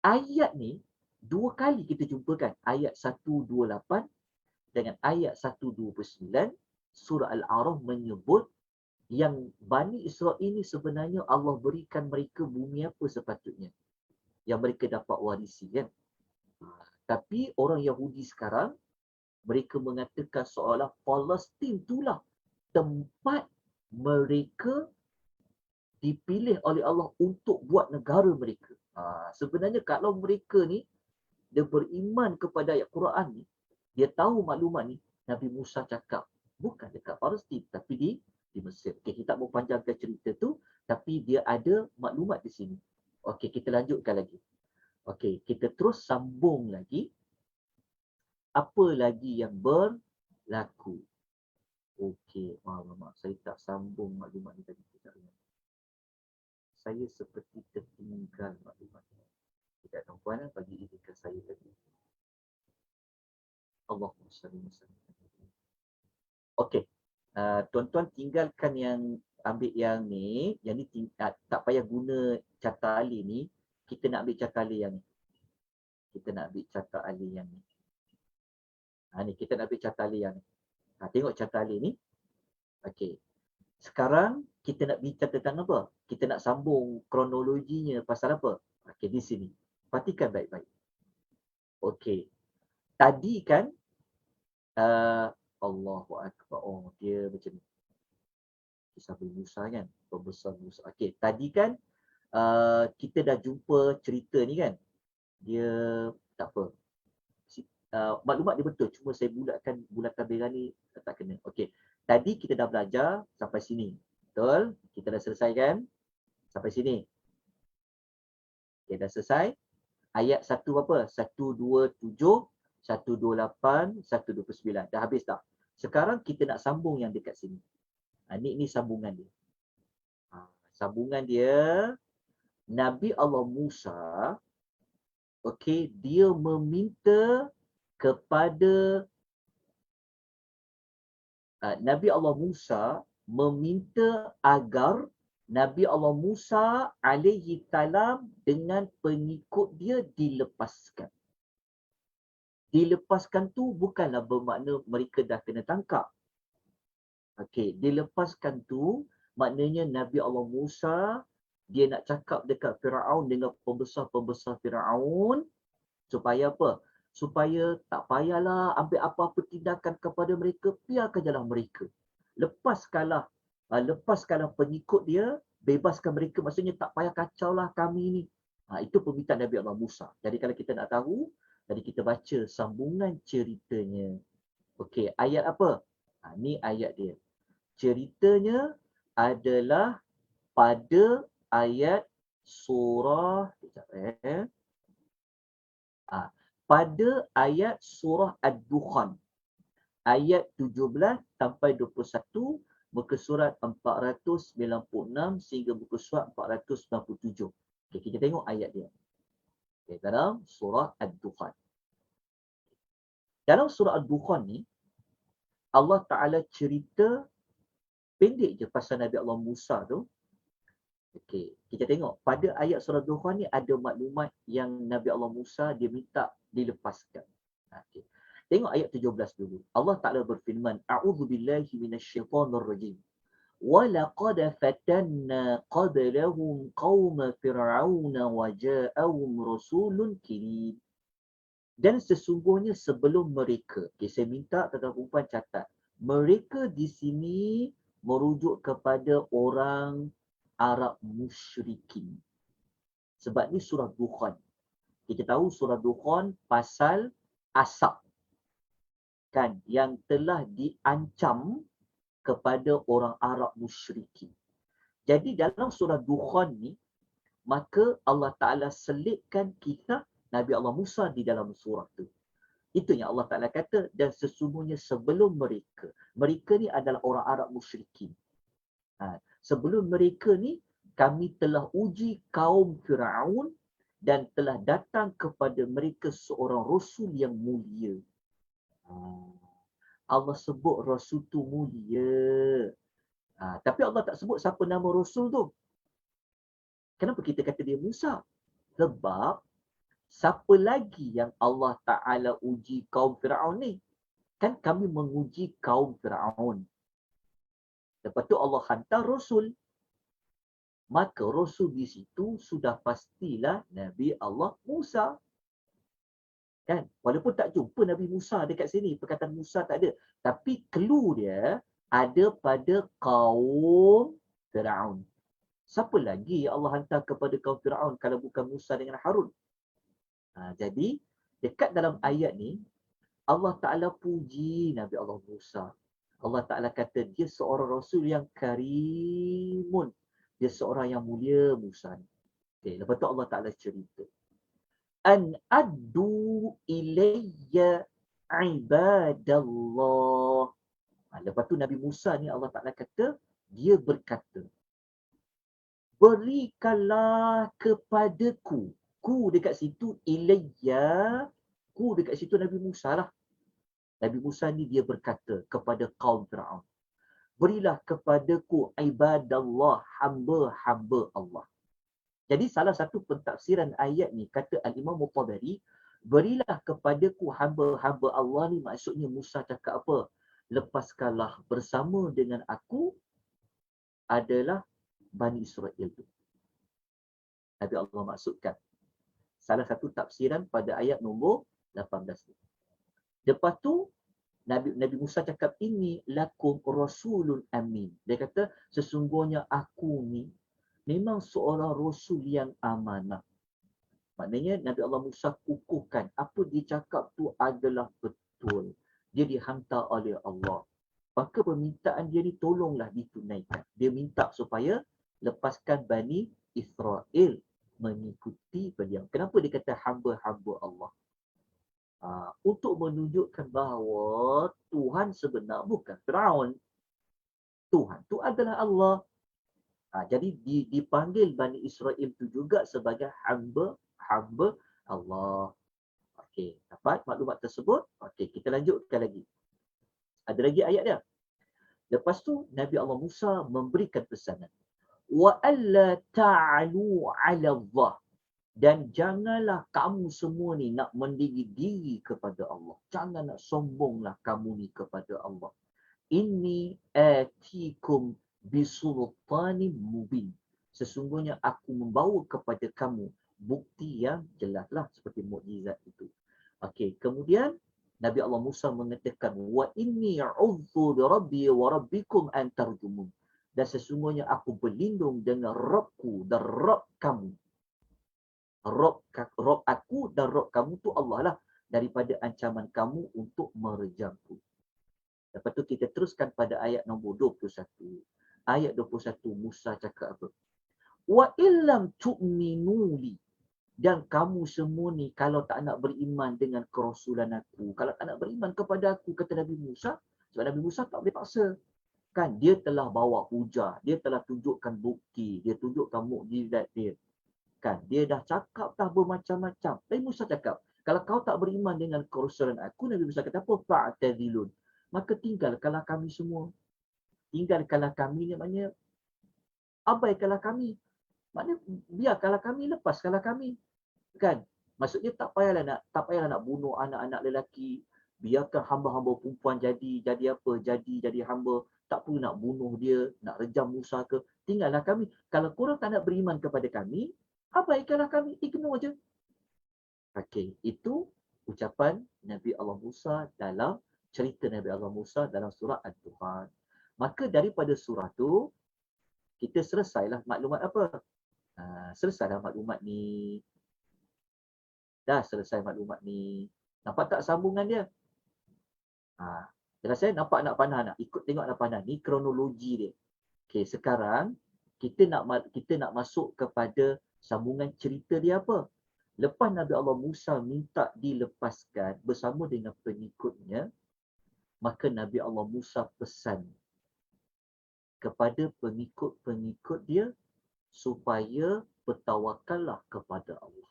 ayat ni dua kali kita jumpakan. Ayat 128 dengan ayat 129, surah Al-A'raf menyebut yang Bani Israel ini sebenarnya Allah berikan mereka bumi apa sepatutnya yang mereka dapat warisi, kan. Tapi orang Yahudi sekarang, mereka mengatakan seolah Palestin itulah tempat mereka dipilih oleh Allah untuk buat negara mereka. Sebenarnya kalau mereka ni, dia beriman kepada ayat Quran ni, dia tahu maklumat ni, Nabi Musa cakap, bukan dekat Palestin, tapi di Mesir. Okay, kita tak mau panjangkan cerita tu, tapi dia ada maklumat di sini. Okey, kita lanjutkan lagi. Okey, kita terus sambung lagi. Apa lagi yang berlaku? Okey, maaf, saya tak sambung maklumat ni tadi. Saya seperti tertinggal maklumat ni. Tidak tahu puan bagi ini ke saya tadi. Allahumma salli wa sallim. Okey, tuan-tuan tinggalkan yang ambil yang ni tak payah guna carta alih ni. Kita nak ambil carta alih yang ni. Kita nak ambil carta alih yang ni. Ni kita nak ambil carta alih yang ni. Tengok carta alih ni. Okey. Sekarang kita nak bincang tentang apa? Kita nak sambung kronologinya pasal apa? Okey, di sini. Perhatikan baik-baik. Okey. Tadi kan Allahu Akbar. Oh, dia macam ni. Kisah Musa kan? Pembesar Musa. Okey, tadi kan kita dah jumpa cerita ni kan? Dia tak apa. Maklumat dia betul, cuma saya bulatan merah ni tak kena. Okey. Tadi kita dah belajar sampai sini. Betul? Kita dah selesai kan? Sampai sini. Okey, dah selesai. Ayat 1 apa? 127, 128, 129. Dah habis tak? Sekarang kita nak sambung yang dekat sini. Ni sambungan dia. Sambungan dia, Nabi Allah Musa, okey, dia meminta kepada Nabi Allah Musa meminta agar Nabi Allah Musa alaihi salam dengan pengikut dia dilepaskan. Dilepaskan tu bukanlah bermakna mereka dah kena tangkap. Okey, dilepaskan tu maknanya Nabi Allah Musa dia nak cakap dekat Firaun dengan pembesar-pembesar Firaun supaya apa? Supaya tak payahlah ambil apa-apa tindakan kepada mereka, biarkan jalan mereka. Lepaskanlah pengikut dia, bebaskan mereka, maksudnya tak payah kacaulah kami ni. Itu permintaan Nabi Allah Musa. Jadi kalau kita nak tahu, tadi kita baca sambungan ceritanya. Okey, ayat apa? Ni ayat dia. Ceritanya adalah pada ayat surah pada ayat surah Ad-Dukhan. Ayat 17 sampai 21, muka surat 496 sehingga muka surat 497. Okay, kita tengok ayat dia. Okay, dalam surah Ad-Dukhan. Dalam surah Ad-Dukhan ni, Allah Ta'ala cerita pendek je pasal Nabi Allah Musa tu. Okey, kita tengok pada ayat surah Ad-Dukhan ni ada maklumat yang Nabi Allah Musa dia minta dilepaskan. Okey. Tengok ayat 17 dulu. Allah Taala berfirman, "A'udzubillahi minasyaitonir rajim. Wa laqad fatanna qablahum qauma fir'aun wa ja'ahum rasulun karim." Dan sesungguhnya sebelum mereka, saya minta tuan-tuan perempuan catat, mereka di sini merujuk kepada orang Arab musyrikin. Sebab ni surah Dukhan. Kita tahu surah Dukhan pasal asap kan yang telah diancam kepada orang Arab musyrikin. Jadi dalam surah Dukhan ni, maka Allah Ta'ala selitkan kisah Nabi Allah Musa di dalam surah tu. Itu yang Allah Ta'ala kata, dan sesungguhnya sebelum mereka ni adalah orang Arab musyrikin. Sebelum mereka ni, kami telah uji kaum Firaun dan telah datang kepada mereka seorang Rasul yang mulia. Allah sebut Rasul tu mulia. Tapi Allah tak sebut siapa nama Rasul tu. Kenapa kita kata dia Musa? Sebab siapa lagi yang Allah Ta'ala uji kaum Fir'aun ni? Kan kami menguji kaum Fir'aun. Lepas tu Allah hantar Rasul. Maka Rasul di situ sudah pastilah Nabi Allah Musa. Kan? Walaupun tak jumpa Nabi Musa dekat sini. Perkataan Musa tak ada. Tapi clue dia ada pada kaum Fir'aun. Siapa lagi Allah hantar kepada kaum Fir'aun kalau bukan Musa dengan Harun? Jadi, dekat dalam ayat ni, Allah Ta'ala puji Nabi Allah Musa. Allah Ta'ala kata dia seorang Rasul yang karimun. Dia seorang yang mulia Musa ni. Okay, lepas tu Allah Ta'ala cerita. An addu ilayya ibadallah. Lepas tu Nabi Musa ni Allah Ta'ala kata, dia berkata, berikanlah kepadaku. Ku dekat situ ilayya. Ku dekat situ Nabi Musa lah. Nabi Musa ni dia berkata kepada kaum Fir'aun. Berilah kepadaku ibadallah, hamba-hamba Allah. Jadi salah satu pentafsiran ayat ni kata Al-Imam Tabari, berilah kepadaku hamba-hamba Allah ni maksudnya Musa cakap apa? Lepaskanlah bersama dengan aku adalah Bani Israel tu. Nabi Allah maksudkan. Salah satu tafsiran pada ayat nombor 18 ni. Lepas tu Nabi Musa cakap ini lakum rasulun amin. Dia kata sesungguhnya aku ni memang seorang rasul yang amanah. Maknanya Nabi Allah Musa kukuhkan apa dia cakap tu adalah betul. Dia dihantar oleh Allah. Maka permintaan dia ni tolonglah ditunaikan. Dia minta supaya lepaskan Bani Israel mengikuti beliau. Kenapa dia kata hamba-hamba Allah? Untuk menunjukkan bahawa Tuhan sebenar bukan Firaun. Tuhan tu adalah Allah. Jadi dipanggil Bani Israel itu juga sebagai hamba Allah. Okey, dapat maklumat tersebut? Okey, kita lanjutkan lagi. Ada lagi ayat dia. Lepas tu Nabi Allah Musa memberikan pesanan. Wa alla ta'alu 'ala Allah. Dan janganlah kamu semua ni nak mendiri diri kepada Allah. Jangan nak sombonglah kamu ni kepada Allah. Inni atikum bisultanin mubin. Sesungguhnya aku membawa kepada kamu bukti yang jelaslah seperti mukjizat itu. Okey, kemudian Nabi Allah Musa mengatakan wa inni a'udzu birabbi wa rabbikum an tarjumun. Dan sesungguhnya aku berlindung dengan Rabbku dan Rabb kamu. Rob aku dan Rob kamu tu Allah lah daripada ancaman kamu untuk merejamku. Lepas tu kita teruskan pada ayat nombor 21. Ayat 21 Musa cakap apa? Wa illam tu'minu li. Dan kamu semua ni kalau tak nak beriman dengan kerasulan aku, kalau tak nak beriman kepada aku, kata Nabi Musa, sebab Nabi Musa tak boleh paksa. Kan dia telah bawa hujah, dia telah tunjukkan bukti, dia tunjukkan mukjizat dia. Kan dia dah cakap dah bermacam-macam. Nabi Musa cakap, kalau kau tak beriman dengan kerasulan aku, Nabi Musa kata apa? Fa'tazilun. Maka tinggalkanlah kami semua. Tinggalkanlah kami ni maknanya abaikanlah kami. Maknanya biarkanlah kami, lepaskanlah kami. Kan? Maksudnya tak payahlah nak bunuh anak-anak lelaki. Biarkan hamba-hamba perempuan jadi apa? Jadi hamba. Tak perlu nak bunuh dia, nak rejam Musa ke. Tinggallah kami. Kalau korang tak nak beriman kepada kami, abaikanlah kami, ignore je. Okey, itu ucapan Nabi Allah Musa dalam cerita Nabi Allah Musa dalam surah Ad-Dukhan. Maka daripada surah tu, kita selesailah maklumat apa? Selesailah maklumat ni. Dah selesai maklumat ni. Nampak tak sambungan dia? Jelas saya nampak nak panah nak? Ikut tengok nak panah. Ni kronologi dia. Okey, sekarang kita nak masuk kepada sambungan cerita dia apa? Lepas Nabi Allah Musa minta dilepaskan bersama dengan pengikutnya, maka Nabi Allah Musa pesan kepada pengikut-pengikut dia supaya bertawakallah kepada Allah.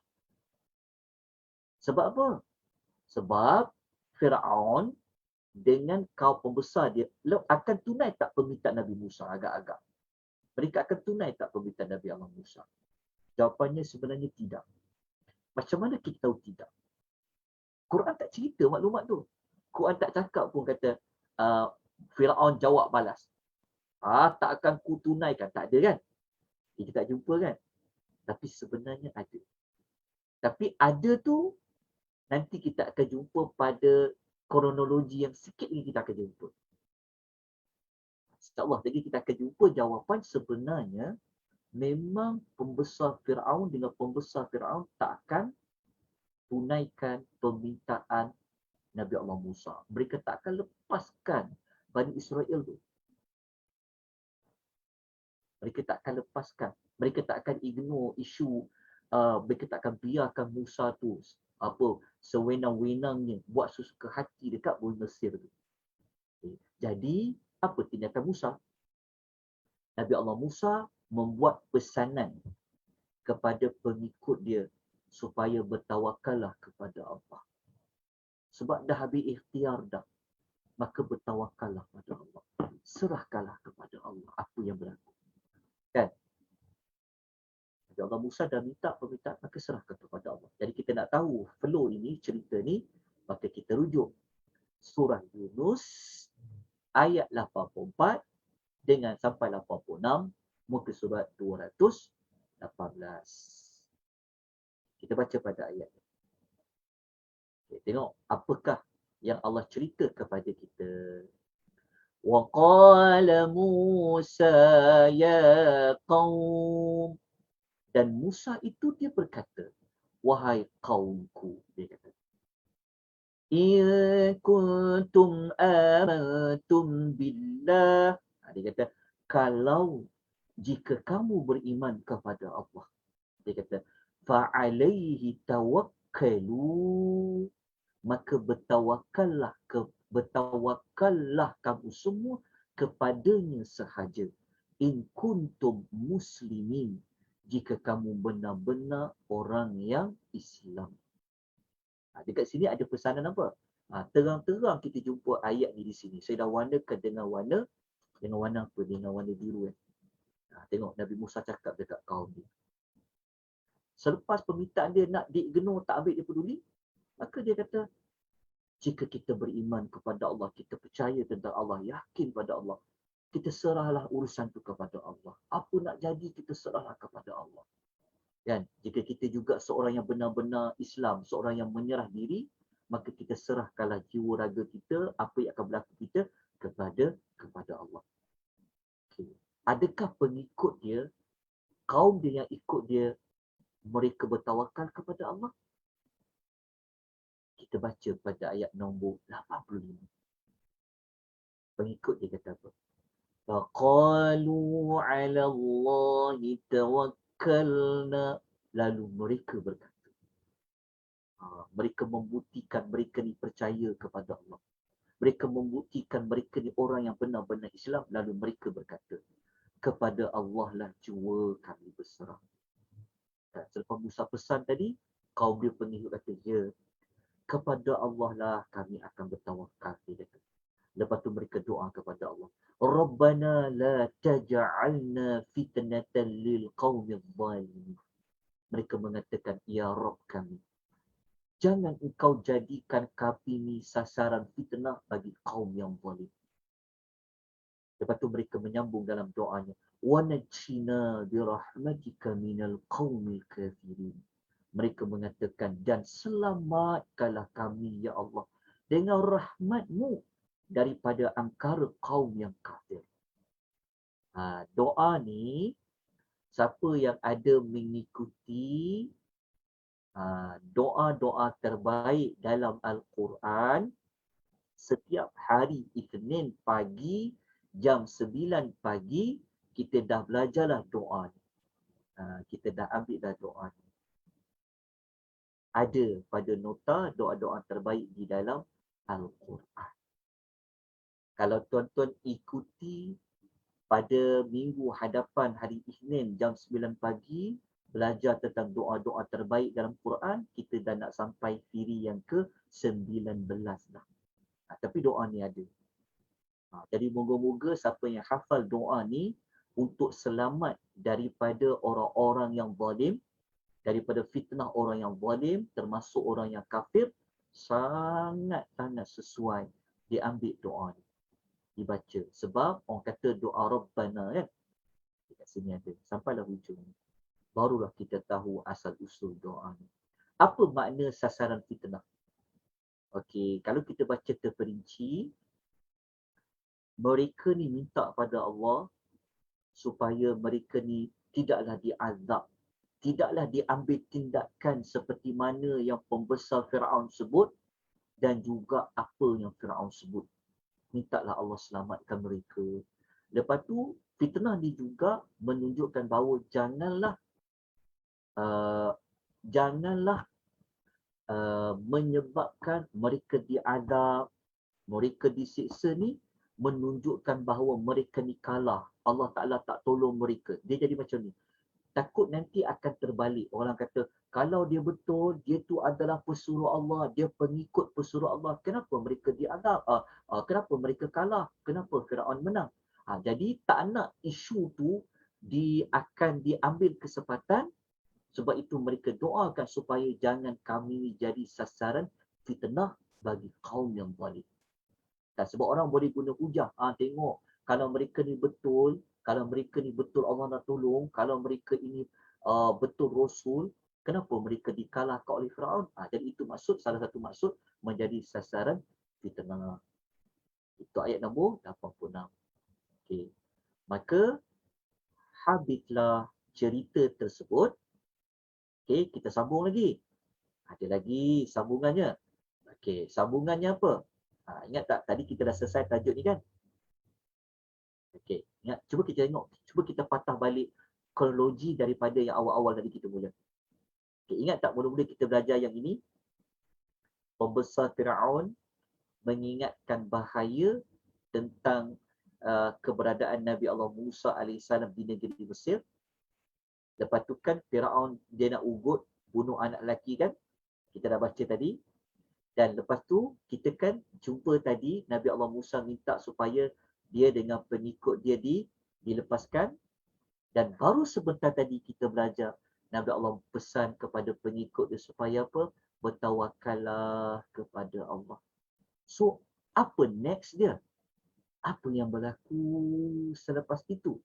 Sebab apa? Sebab Firaun dengan kaum pembesar dia, akan tunai tak permintaan Nabi Musa agak-agak? Mereka akan tunai tak permintaan Nabi Allah Musa? Jawapannya sebenarnya tidak. Macam mana kita tahu tidak? Quran tak cerita maklumat tu. Quran tak cakap pun kata Firaun jawab balas. Tak akan ku tunaikan. Tak ada kan? Kita tak jumpa kan? Tapi sebenarnya ada. Tapi ada tu nanti kita akan jumpa pada kronologi yang sikit lagi kita akan jumpa. InsyaAllah lagi kita akan jumpa jawapan sebenarnya memang pembesar Firaun dengan pembesar Firaun tak akan tunaikan permintaan Nabi Allah Musa. Mereka tak akan lepaskan Bani Israel tu. Mereka tak akan lepaskan. Mereka tak akan ignore isu, mereka tak akan biarkan Musa tu sewenang-wenangnya buat sesuka hati dekat bumi Mesir tu. Okay. Jadi, apa tindakan Musa? Nabi Allah Musa membuat pesanan kepada pengikut dia supaya bertawakallah kepada Allah. Sebab dah habis ikhtiar dah, maka bertawakallah kepada Allah. Serahkanlah kepada Allah apa yang berlaku. Kan? Nabi Allah Musa dah minta permintaan, maka serahkan kepada Allah. Jadi kita nak tahu flow ini, cerita ni, maka kita rujuk surah Yunus ayat 84 dengan sampai 86, muka surat 218. Kita baca pada ayat ni. Okay, tengok apakah yang Allah cerita kepada kita. Wa qala Musa ya qaum. Dan Musa itu dia berkata, wahai kaumku, dia kata, in kuntum amantum billah. Dia kata, kalau jika kamu beriman kepada Allah, dia kata, fa'alaihi tawakkalu, maka bertawakallah kamu semua kepadanya sahaja. In kuntum muslimin, jika kamu benar-benar orang yang Islam. Dekat sini ada pesanan apa? Terang-terang kita jumpa ayat ni di sini. Saya dah warnakan dengan warna apa? Dengan warna biru. Tengok Nabi Musa cakap dekat kaum dia. Selepas permintaan dia nak diignore, tak ambil dia peduli, maka dia kata, jika kita beriman kepada Allah, kita percaya tentang Allah, yakin pada Allah, kita serahlah urusan itu kepada Allah. Apa nak jadi, kita serahlah kepada Allah. Kan? Jika kita juga seorang yang benar-benar Islam, seorang yang menyerah diri, maka kita serahkanlah jiwa raga kita, apa yang akan berlaku kita kepada Allah. Okay. Adakah pengikut dia, kaum dia yang ikut dia, mereka bertawakal kepada Allah? Kita baca pada ayat nombor 85. Pengikut dia kata apa? Faqalu 'ala Allahi tawakkalna. Lalu mereka berkata, mereka membuktikan mereka ni percaya kepada Allah. Mereka membuktikan mereka ni orang yang benar-benar Islam. Lalu mereka berkata, kepada Allah lah jua kami berserah. Selepas Musa pesan tadi, kaum dia pengikut kata, ya, kepada Allah lah kami akan bertawakal. Lepas tu mereka doa kepada Allah. Rabbana la taj'alna fitnatan lil qaumil zalimin. Mereka mengatakan, ya Rabb kami, jangan engkau jadikan kami ni sasaran fitnah bagi kaum yang zalim. Lepas tu mereka menyambung dalam doanya, wa najina bi rahmatika minal qaumil kafirin. Mereka mengatakan, dan selamatkanlah kami ya Allah dengan rahmat-Mu daripada angkara kaum yang kafir. Doa ni, siapa yang ada mengikuti doa-doa terbaik dalam Al-Quran, setiap hari Isnin pagi, jam 9 pagi, kita dah belajarlah doa ni. Kita dah ambil dah doa ni. Ada pada nota doa-doa terbaik di dalam Al-Quran. Kalau tuan-tuan ikuti pada minggu hadapan hari Isnin jam 9 pagi, belajar tentang doa-doa terbaik dalam Quran, kita dah nak sampai firi yang ke-19 dah. Tapi doa ni ada. Jadi moga-moga siapa yang hafal doa ni untuk selamat daripada orang-orang yang zalim, daripada fitnah orang yang zalim, termasuk orang yang kafir, sangat-sangat sesuai diambil doa ni, dibaca. Sebab orang kata doa Rabbana kan, dekat sini ada, sampailah hujung ni. Barulah kita tahu asal usul doa ni. Apa makna sasaran fitnah? Okey, kalau kita baca terperinci, mereka ni minta pada Allah supaya mereka ni tidaklah diazab, tidaklah diambil tindakan seperti mana yang pembesar Firaun sebut dan juga apa yang Firaun sebut. Mintalah Allah selamatkan mereka. Lepas tu fitnah ni juga menunjukkan bahawa janganlah menyebabkan mereka diazab, mereka disiksa ni menunjukkan bahawa mereka ni kalah. Allah Ta'ala tak tolong mereka. Dia jadi macam ni. Takut nanti akan terbalik. Orang kata, kalau dia betul, dia tu adalah pesuruh Allah, dia pengikut pesuruh Allah. Kenapa mereka diazab? Kenapa mereka kalah? Kenapa Firaun menang? Jadi tak nak isu tu akan diambil kesempatan. Sebab itu mereka doakan supaya jangan kami jadi sasaran fitnah bagi kaum yang zalim. Sebab orang boleh guna hujah. Tengok, kalau mereka ni betul, Allah nak tolong, kalau mereka ini betul Rasul, kenapa mereka dikalahkan oleh Firaun? Jadi itu salah satu maksud menjadi sasaran fitnah. Itu ayat nombor 86. Okay. Maka habislah cerita tersebut. Okay, kita sambung lagi. Ada lagi sambungannya. Okay, sambungannya apa? Ingat tak tadi kita dah selesai tajuk ni kan? Okey, ingat, cuba kita tengok, cuba kita patah balik kronologi daripada yang awal-awal tadi kita mula. Okey, ingat tak mula-mula kita belajar yang ini? Pembesar Firaun mengingatkan bahaya tentang keberadaan Nabi Allah Musa AS di negeri Mesir. Lepas tu kan Firaun dia nak ugut bunuh anak lelaki kan? Kita dah baca tadi. Dan lepas tu kita kan jumpa tadi Nabi Allah Musa minta supaya dia dengan pengikut dia dilepaskan. Dan baru sebentar tadi kita belajar Nabi Allah pesan kepada pengikut dia supaya apa? Bertawakallah kepada Allah. So, apa next dia? Apa yang berlaku selepas itu?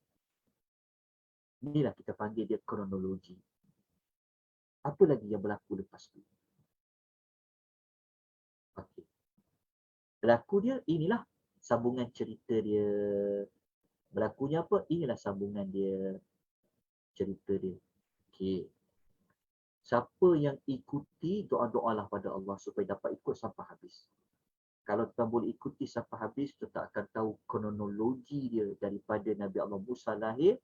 Inilah kita panggil dia kronologi. Apa lagi yang berlaku lepas itu? Okey. Berlaku dia, inilah sambungan cerita dia. Berlakunya apa? Inilah sambungan dia. Cerita dia. Okey. Siapa yang ikuti, doa-doalah pada Allah supaya dapat ikut sampai habis. Kalau kita boleh ikuti sampai habis, kita akan tahu kronologi dia daripada Nabi Allah Musa lahir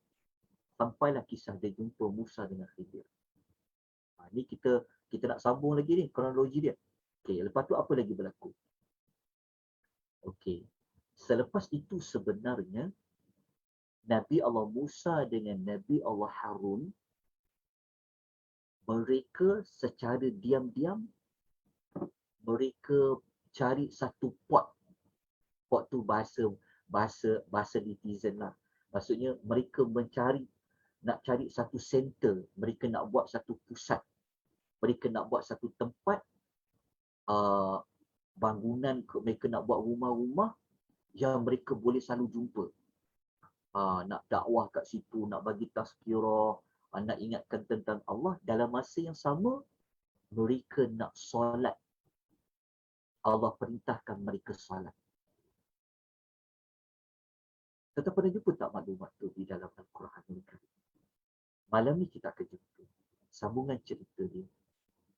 sampailah kisah dia jumpa Musa dengan Khidir. Ni kita nak sambung lagi ni kronologi dia. Okey, lepas tu apa lagi berlaku? Okey. Selepas itu sebenarnya Nabi Allah Musa dengan Nabi Allah Harun mereka secara diam-diam mereka cari satu pot. Pot tu bahasa netizen lah. Maksudnya mereka nak cari satu center, mereka nak buat satu pusat. Mereka nak buat satu tempat bangunan, mereka nak buat rumah-rumah yang mereka boleh selalu jumpa. Nak dakwah kat situ, nak bagi tazkirah, nak ingatkan tentang Allah. Dalam masa yang sama, mereka nak solat. Allah perintahkan mereka solat. Tetapi pernah jumpa tak maklumat tu di dalam Al-Quran? Malam ni kita akan jumpa sambungan cerita dia.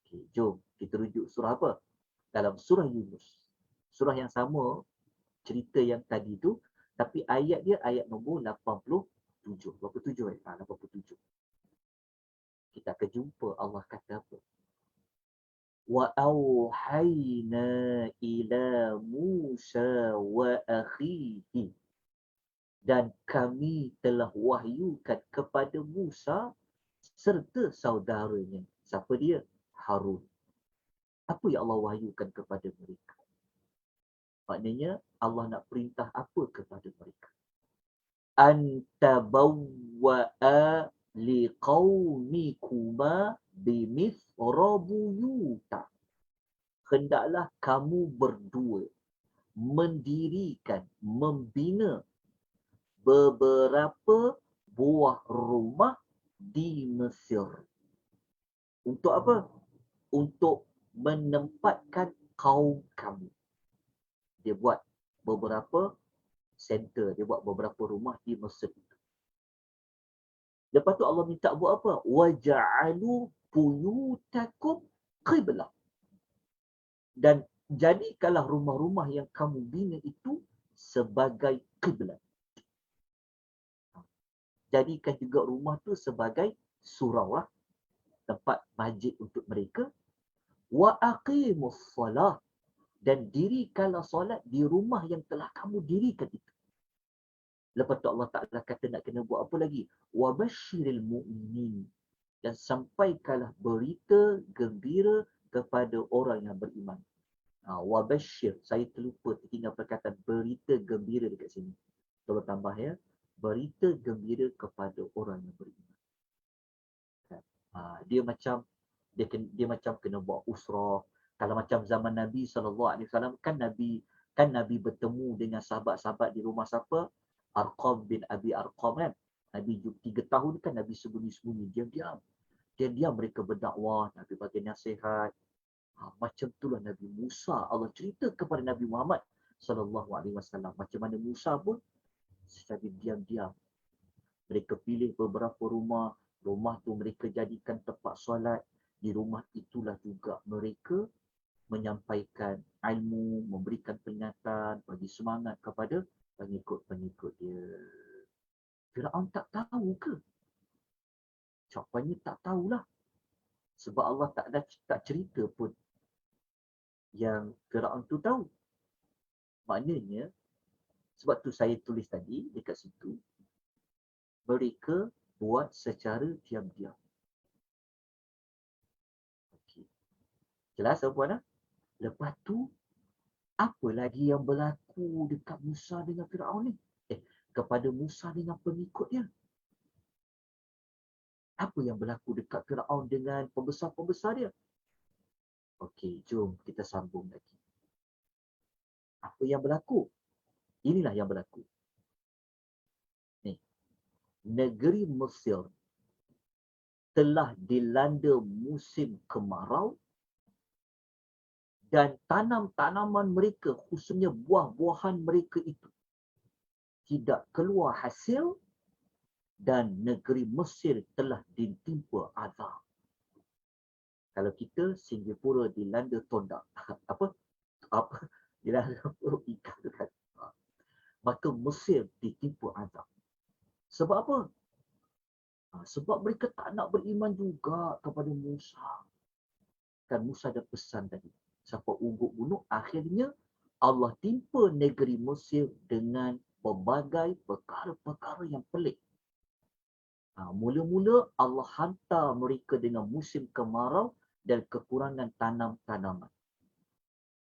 Okay, jom kita rujuk surah apa? Dalam surah Yunus. Surah yang sama, cerita yang tadi tu, tapi ayat dia ayat nombor 87. 87 87. Kita akan jumpa Allah kata apa? Wa auhayna ila Musa wa akhihi. Dan kami telah wahyukan kepada Musa serta saudaranya. Siapa dia? Harun. Apa yang Allah wahyukan kepada mereka? Maknanya Allah nak perintah apa kepada mereka? Antabawwa'a liqaumikuma bimithra. Hendaklah kamu berdua mendirikan, membina beberapa buah rumah di Mesir. Untuk apa? Untuk menempatkan kaum kamu. Dia buat beberapa center, dia buat beberapa rumah di Mesir. Lepas tu Allah minta buat apa? Waja'alu buyutakum qiblah. Dan jadikanlah rumah-rumah yang kamu bina itu sebagai qiblat. Jadikan juga rumah tu sebagai surau lah, tempat masjid untuk mereka. Wa aqimus solah, dan dirikanlah solat di rumah yang telah kamu dirikan itu. Lepas tu Allah Ta'ala kata nak kena buat apa lagi? Wa basyiril mu'minin, dan sampaikanlah berita gembira kepada orang yang beriman. Wa basyir, saya terlupa tinggal perkataan berita gembira dekat sini. Tolong tambah ya. Berita gembira kepada orang yang beriman. Dia macam dia macam kena buat usrah. Kalau macam zaman Nabi SAW kan Nabi bertemu dengan sahabat-sahabat di rumah siapa? Arqam bin Abi Arqam kan. Nabi 3 tahun kan Nabi sembunyi-sembunyi, diam-diam. Diam-diam mereka berdakwah, Nabi bagi nasihat. Macam itulah Nabi Musa. Allah cerita kepada Nabi Muhammad SAW macam mana Musa pun secara diam-diam mereka pilih beberapa rumah tu mereka jadikan tempat solat. Di rumah itulah juga mereka menyampaikan ilmu, memberikan peringatan, bagi semangat kepada pengikut-pengikut dia. Firaun tak tahu ke? Jawapannya tak tahulah. Sebab Allah tak cerita pun yang Firaun tu tahu. Maknanya, sebab tu saya tulis tadi dekat situ, mereka buat secara diam-diam. Okay. Jelas puan? Lepas tu, apa lagi yang berlaku dekat Musa dengan Firaun ni? Kepada Musa dengan pengikut dia. Apa yang berlaku dekat Firaun dengan pembesar-pembesar dia? Okey, jom kita sambung lagi. Apa yang berlaku? Inilah yang berlaku. Ni, negeri Mesir telah dilanda musim kemarau dan tanam-tanaman mereka, khususnya buah-buahan mereka itu, tidak keluar hasil dan negeri Mesir telah ditimpa azab. Kalau kita Singapura dilanda tondak, apa? Dilanda ikan tu kan. Maka Mesir ditimpa azab. Sebab apa? Sebab mereka tak nak beriman juga kepada Musa. Kan Musa ada pesan tadi. Siapa unggup bunuh, akhirnya Allah timpa negeri Mesir dengan pelbagai perkara-perkara yang pelik. Mula-mula Allah hantar mereka dengan musim kemarau dan kekurangan tanam-tanaman.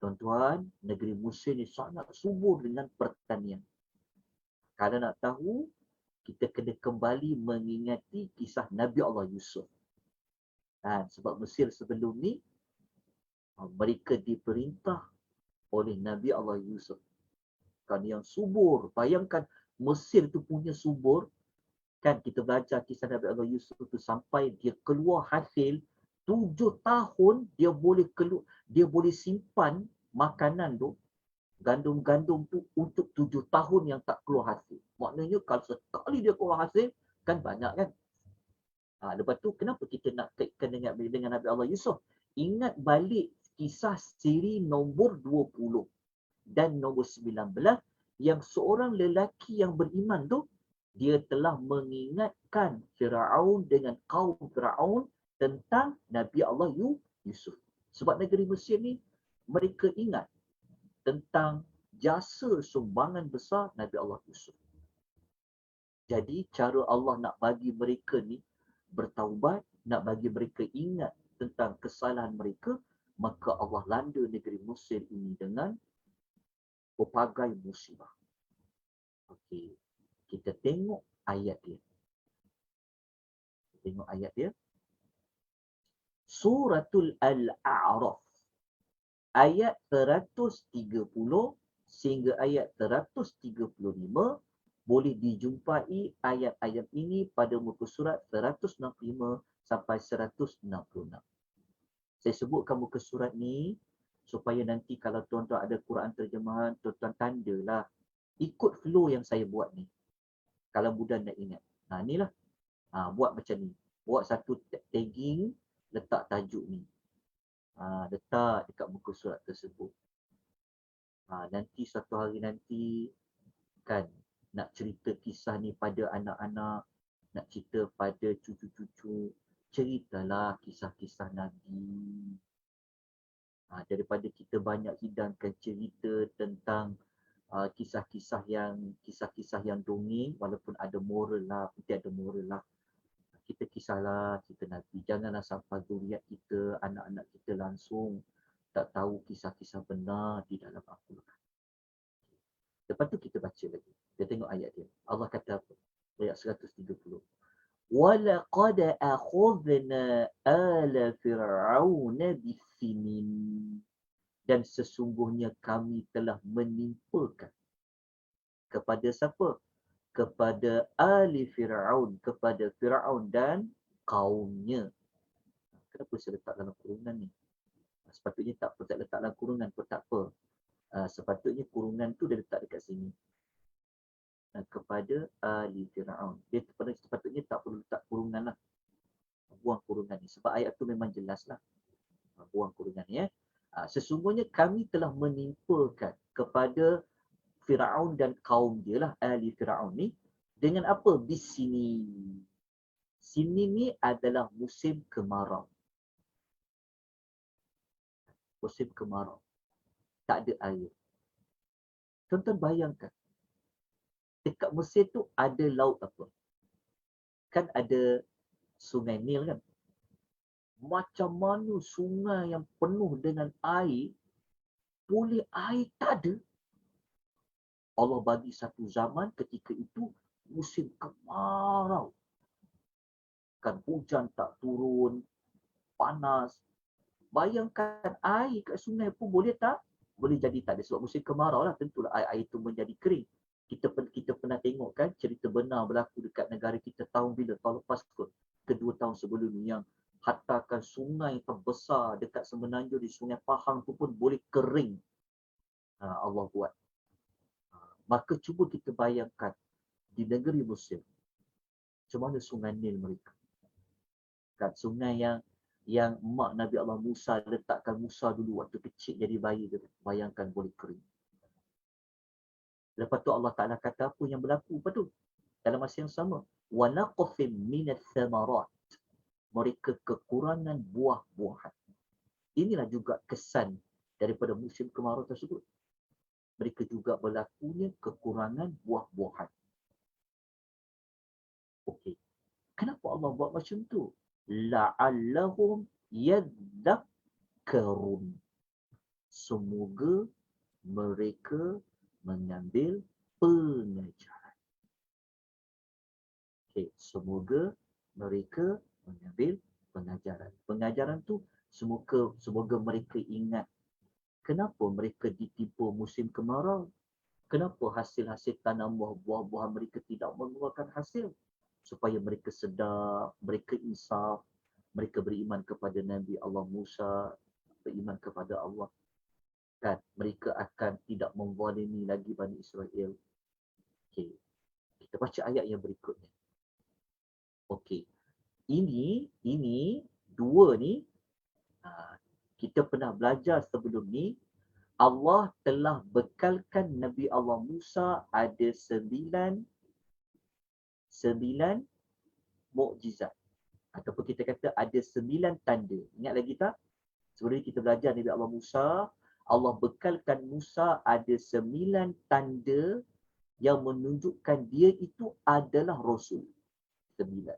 Tuan-tuan, negeri Mesir ni sangat subur dengan pertanian. Kalau nak tahu, kita kena kembali mengingati kisah Nabi Allah Yusuf. Sebab Mesir sebelum ni, mereka diperintah oleh Nabi Allah Yusuf. Kan yang subur. Bayangkan Mesir tu punya subur. Kan kita belajar kisah Nabi Allah Yusuf tu sampai dia keluar hasil 7 tahun dia boleh simpan makanan tu, gandum-gandum tu untuk 7 tahun yang tak keluar hasil. Maknanya kalau sekali dia keluar hasil kan banyak kan. Lepas tu kenapa kita nak kaitkan dengan Nabi Allah Yusuf? Ingat balik kisah siri nombor 20 dan nombor 19 yang seorang lelaki yang beriman tu dia telah mengingatkan Firaun dengan kaum Firaun tentang Nabi Allah Yusuf. Sebab negeri Mesir ni mereka ingat tentang jasa sumbangan besar Nabi Allah Yusuf. Jadi cara Allah nak bagi mereka ni bertaubat, nak bagi mereka ingat tentang kesalahan mereka, maka Allah landa negeri Mesir ini dengan pelbagai musibah. Okey, kita tengok ayat dia. Tengok ayat dia. Suratul Al-A'raf. Ayat 130 sehingga ayat 135 boleh dijumpai ayat-ayat ini pada muka surat 165 sampai 166. Saya sebutkan muka surat ni supaya nanti kalau tuan-tuan ada Quran terjemahan, tuan-tuan tandalah. Ikut flow yang saya buat ni. Kalau budak nak ingat. Inilah. Buat macam ni. Buat satu tagging, letak tajuk ni. Letak dekat muka surat tersebut. Nanti satu hari nanti kan nak cerita kisah ni pada anak-anak, nak cerita pada cucu-cucu, ceritalah kisah-kisah Nabi. Daripada kita banyak hidangkan cerita tentang kisah-kisah yang dongeng, walaupun ada moral lah, mesti ada moral lah. Kita kisahlah cerita Nabi. Janganlah sampai zuriat kita, anak-anak kita langsung tak tahu kisah-kisah benar di dalam Al-Quran. Lepas tu kita baca lagi. Kita tengok ayat dia. Allah kata apa? Ayat 130. وَلَقَدْ أَخُذْنَا آلَ فِرْعَوْنَ بِالسِّنِينَ. Dan sesungguhnya kami telah menimpakan kepada siapa? Kepada ahli Fir'aun, kepada Fir'aun dan kaumnya. Kenapa saya letak dalam kurungan ni? Sepatutnya tak letak dalam kurungan pun tak apa. Sepatutnya kurungan tu dia letak dekat sini. Kepada ahli Fir'aun. Dia sepatutnya tak perlu letak kurungan lah. Buang kurungan ni. Sebab ayat tu memang jelas lah. Buang kurungan ni. Sesungguhnya kami telah menimpakan kepada Fir'aun dan kaum dia lah, ahli Fir'aun ni, dengan apa? Bisini. Sini ni adalah musim kemarau. Musim kemarau. Tak ada air. Tuan-tuan bayangkan. Dekat Mesir tu ada laut apa? Kan ada sungai Nil kan? Macam mana sungai yang penuh dengan air, boleh air tak ada? Allah bagi satu zaman ketika itu musim kemarau. Kan hujan tak turun, panas. Bayangkan air kat sungai pun boleh tak? Boleh jadi tak ada. Sebab musim kemarau lah, tentulah air itu menjadi kering. Kita pernah tengok kan cerita benar berlaku dekat negara kita tahun bila? Tahun lepas kot. Kedua tahun sebelum ni yang hatakan sungai terbesar dekat Semenanjung di Sungai Pahang tu pun boleh kering. Allah buat. Maka cuba kita bayangkan di negeri Mesir, macam mana sungai Nil mereka. Kan sungai yang mak Nabi Allah Musa letakkan Musa dulu waktu kecil jadi bayi tu. Bayangkan boleh kering. Lepas tu Allah Ta'ala kata apa yang berlaku lepas tu? Dalam masa yang sama. وَنَقْفٍ مِنَ الثَّمَرَاتِ. Mereka kekurangan buah-buahan. Inilah juga kesan daripada musim kemarau tersebut. Mereka juga berlakunya kekurangan buah-buahan. Okey. Kenapa Allah buat macam tu? La'allahum yadhakkarun. Semoga mereka mengambil pengajaran. Okey, semoga mereka mengambil pengajaran. Pengajaran tu semoga mereka ingat kenapa mereka ditimpa musim kemarau. Kenapa hasil-hasil tanam buah-buahan mereka tidak mengeluarkan hasil? Supaya mereka sedar, mereka insaf, mereka beriman kepada Nabi Allah Musa, beriman kepada Allah. Kan? Mereka akan tidak memzalimi lagi Bani Israel. Okey. Kita baca ayat yang berikutnya. Okey. Ini dua ni kita pernah belajar sebelum ni. Allah telah bekalkan Nabi Allah Musa ada 9 mukjizat. Ataupun kita kata ada 9 tanda. Ingat lagi tak? Sebelum kita belajar Nabi Allah Musa, Allah bekalkan Musa ada 9 tanda yang menunjukkan dia itu adalah Rasul. 9.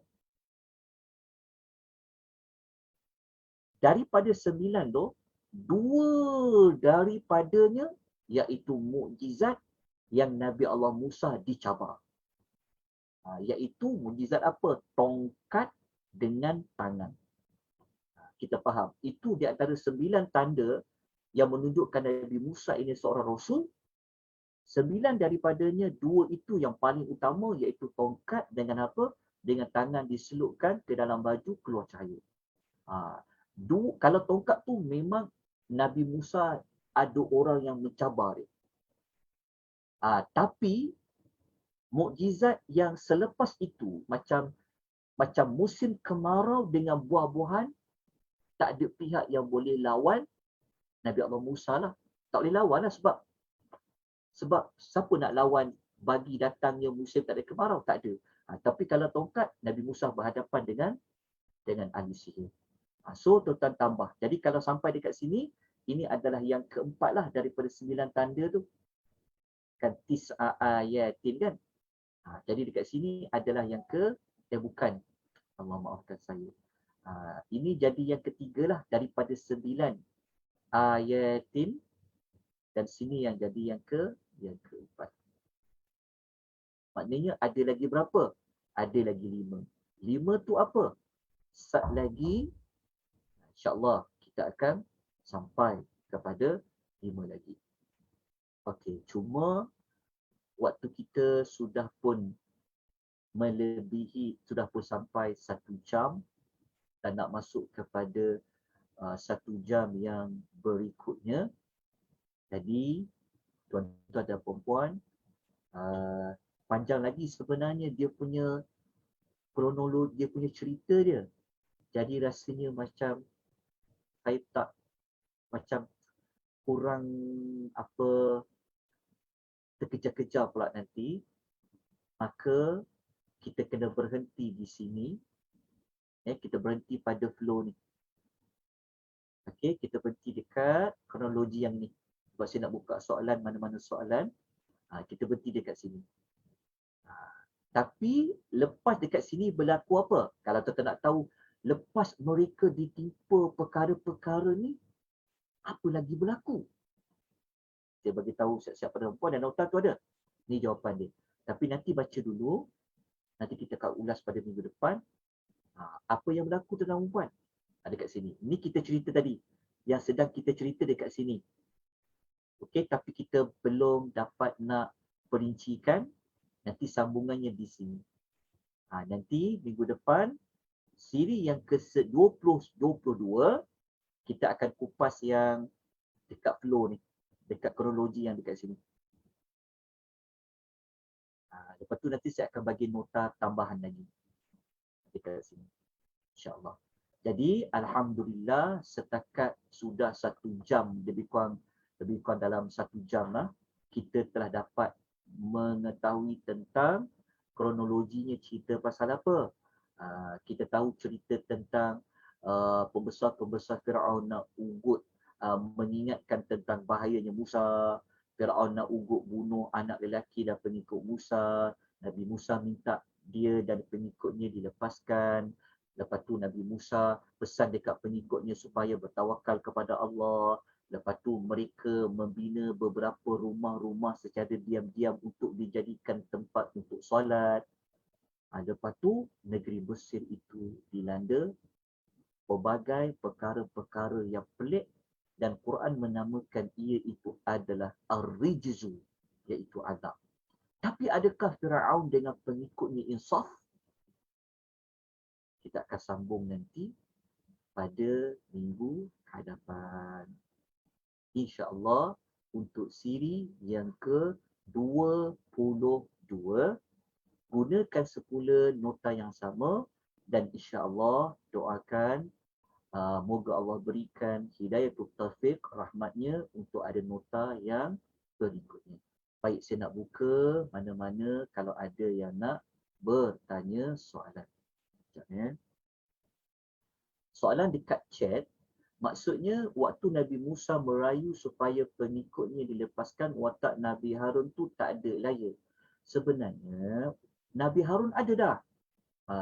Daripada 9 tu, 2 daripadanya iaitu mukjizat yang Nabi Allah Musa dicabar. Iaitu mukjizat apa? Tongkat dengan tangan. Kita faham. Itu di antara 9 tanda yang menunjukkan Nabi Musa ini seorang Rasul. 9 daripadanya, 2 itu yang paling utama, iaitu tongkat dengan apa? Dengan tangan diselupkan ke dalam baju, keluar cahaya. Kalau tongkat tu memang Nabi Musa ada orang yang mencabar dia. Tapi mukjizat yang selepas itu, macam musim kemarau dengan buah-buahan, tak ada pihak yang boleh lawan Nabi Allah Musa lah. Tak boleh lawan lah sebab siapa nak lawan bagi datangnya musim tak ada kemarau? Tak ada. Tapi kalau tongkat, Nabi Musa berhadapan dengan ahli sihir. So tuan-tuan tambah. Jadi kalau sampai dekat sini, ini adalah yang keempat lah daripada 9 tanda tu. Kan tis'a ayatin kan. Jadi dekat sini adalah yang bukan. Allah maafkan saya. Ini jadi yang ketiga lah daripada 9 ayatin. Dan sini yang jadi yang keempat. Maknanya ada lagi berapa? Ada lagi 5. 5 tu apa? Sat lagi, insyaAllah kita akan sampai kepada 5 lagi. Okey, cuma waktu kita sudah pun sudah pun sampai 1 jam dan nak masuk kepada 1 jam yang berikutnya. Jadi, tuan-tuan dan puan-puan, panjang lagi sebenarnya dia punya kronologi, dia punya cerita dia. Jadi rasanya macam saya tak, macam kurang terkejar-kejar pula nanti. Maka kita kena berhenti di sini. Kita berhenti pada flow ni. Okey, kita berhenti dekat kronologi yang ni. Sebab saya nak buka soalan, mana-mana soalan. Kita berhenti dekat sini. Tapi lepas dekat sini berlaku apa? Kalau tuan-tuan nak tahu, lepas mereka ditimpa perkara-perkara ni, apa lagi berlaku? Saya bagi tahu siap-siap pada puan dan nota tu ada. Ni jawapan dia. Tapi nanti baca dulu. Nanti kita akan ulas pada minggu depan. Apa yang berlaku tentang perempuan? Dekat sini. Ini kita cerita tadi. Yang sedang kita cerita dekat sini. Okey, tapi kita belum dapat nak perincikan. Nanti sambungannya di sini. Nanti minggu depan, siri yang ke-20-22, kita akan kupas yang dekat flow ni. Dekat kronologi yang dekat sini. Lepas tu nanti saya akan bagi nota tambahan lagi. Dekat sini. InsyaAllah. Jadi, Alhamdulillah, setakat sudah 1 jam, lebih kurang dalam 1 jam lah, kita telah dapat mengetahui tentang kronologinya cerita pasal apa. Kita tahu cerita tentang pembesar-pembesar Firaun nak ugut, mengingatkan tentang bahayanya Musa. Firaun nak ugut bunuh anak lelaki dan pengikut Musa. Nabi Musa minta dia dan pengikutnya dilepaskan. Lepas tu Nabi Musa pesan dekat pengikutnya supaya bertawakal kepada Allah. Lepas tu mereka membina beberapa rumah-rumah secara diam-diam untuk dijadikan tempat untuk solat. Lepas tu negeri Mesir itu dilanda pelbagai perkara-perkara yang pelik dan Quran menamakan ia itu adalah ar-rijzu, iaitu azab. Tapi adakah Firaun dengan pengikutnya insaf? Kita akan sambung nanti pada minggu hadapan. InsyaAllah untuk siri yang ke-22, gunakan semula nota yang sama dan insyaAllah doakan moga Allah berikan hidayatul taufiq, rahmatnya untuk ada nota yang berikutnya. Baik, saya nak buka mana-mana kalau ada yang nak bertanya soalan. Sekejap ya. Soalan dekat chat, maksudnya waktu Nabi Musa merayu supaya pengikutnya dilepaskan, watak Nabi Harun tu tak ada laya. Sebenarnya Nabi Harun ada dah.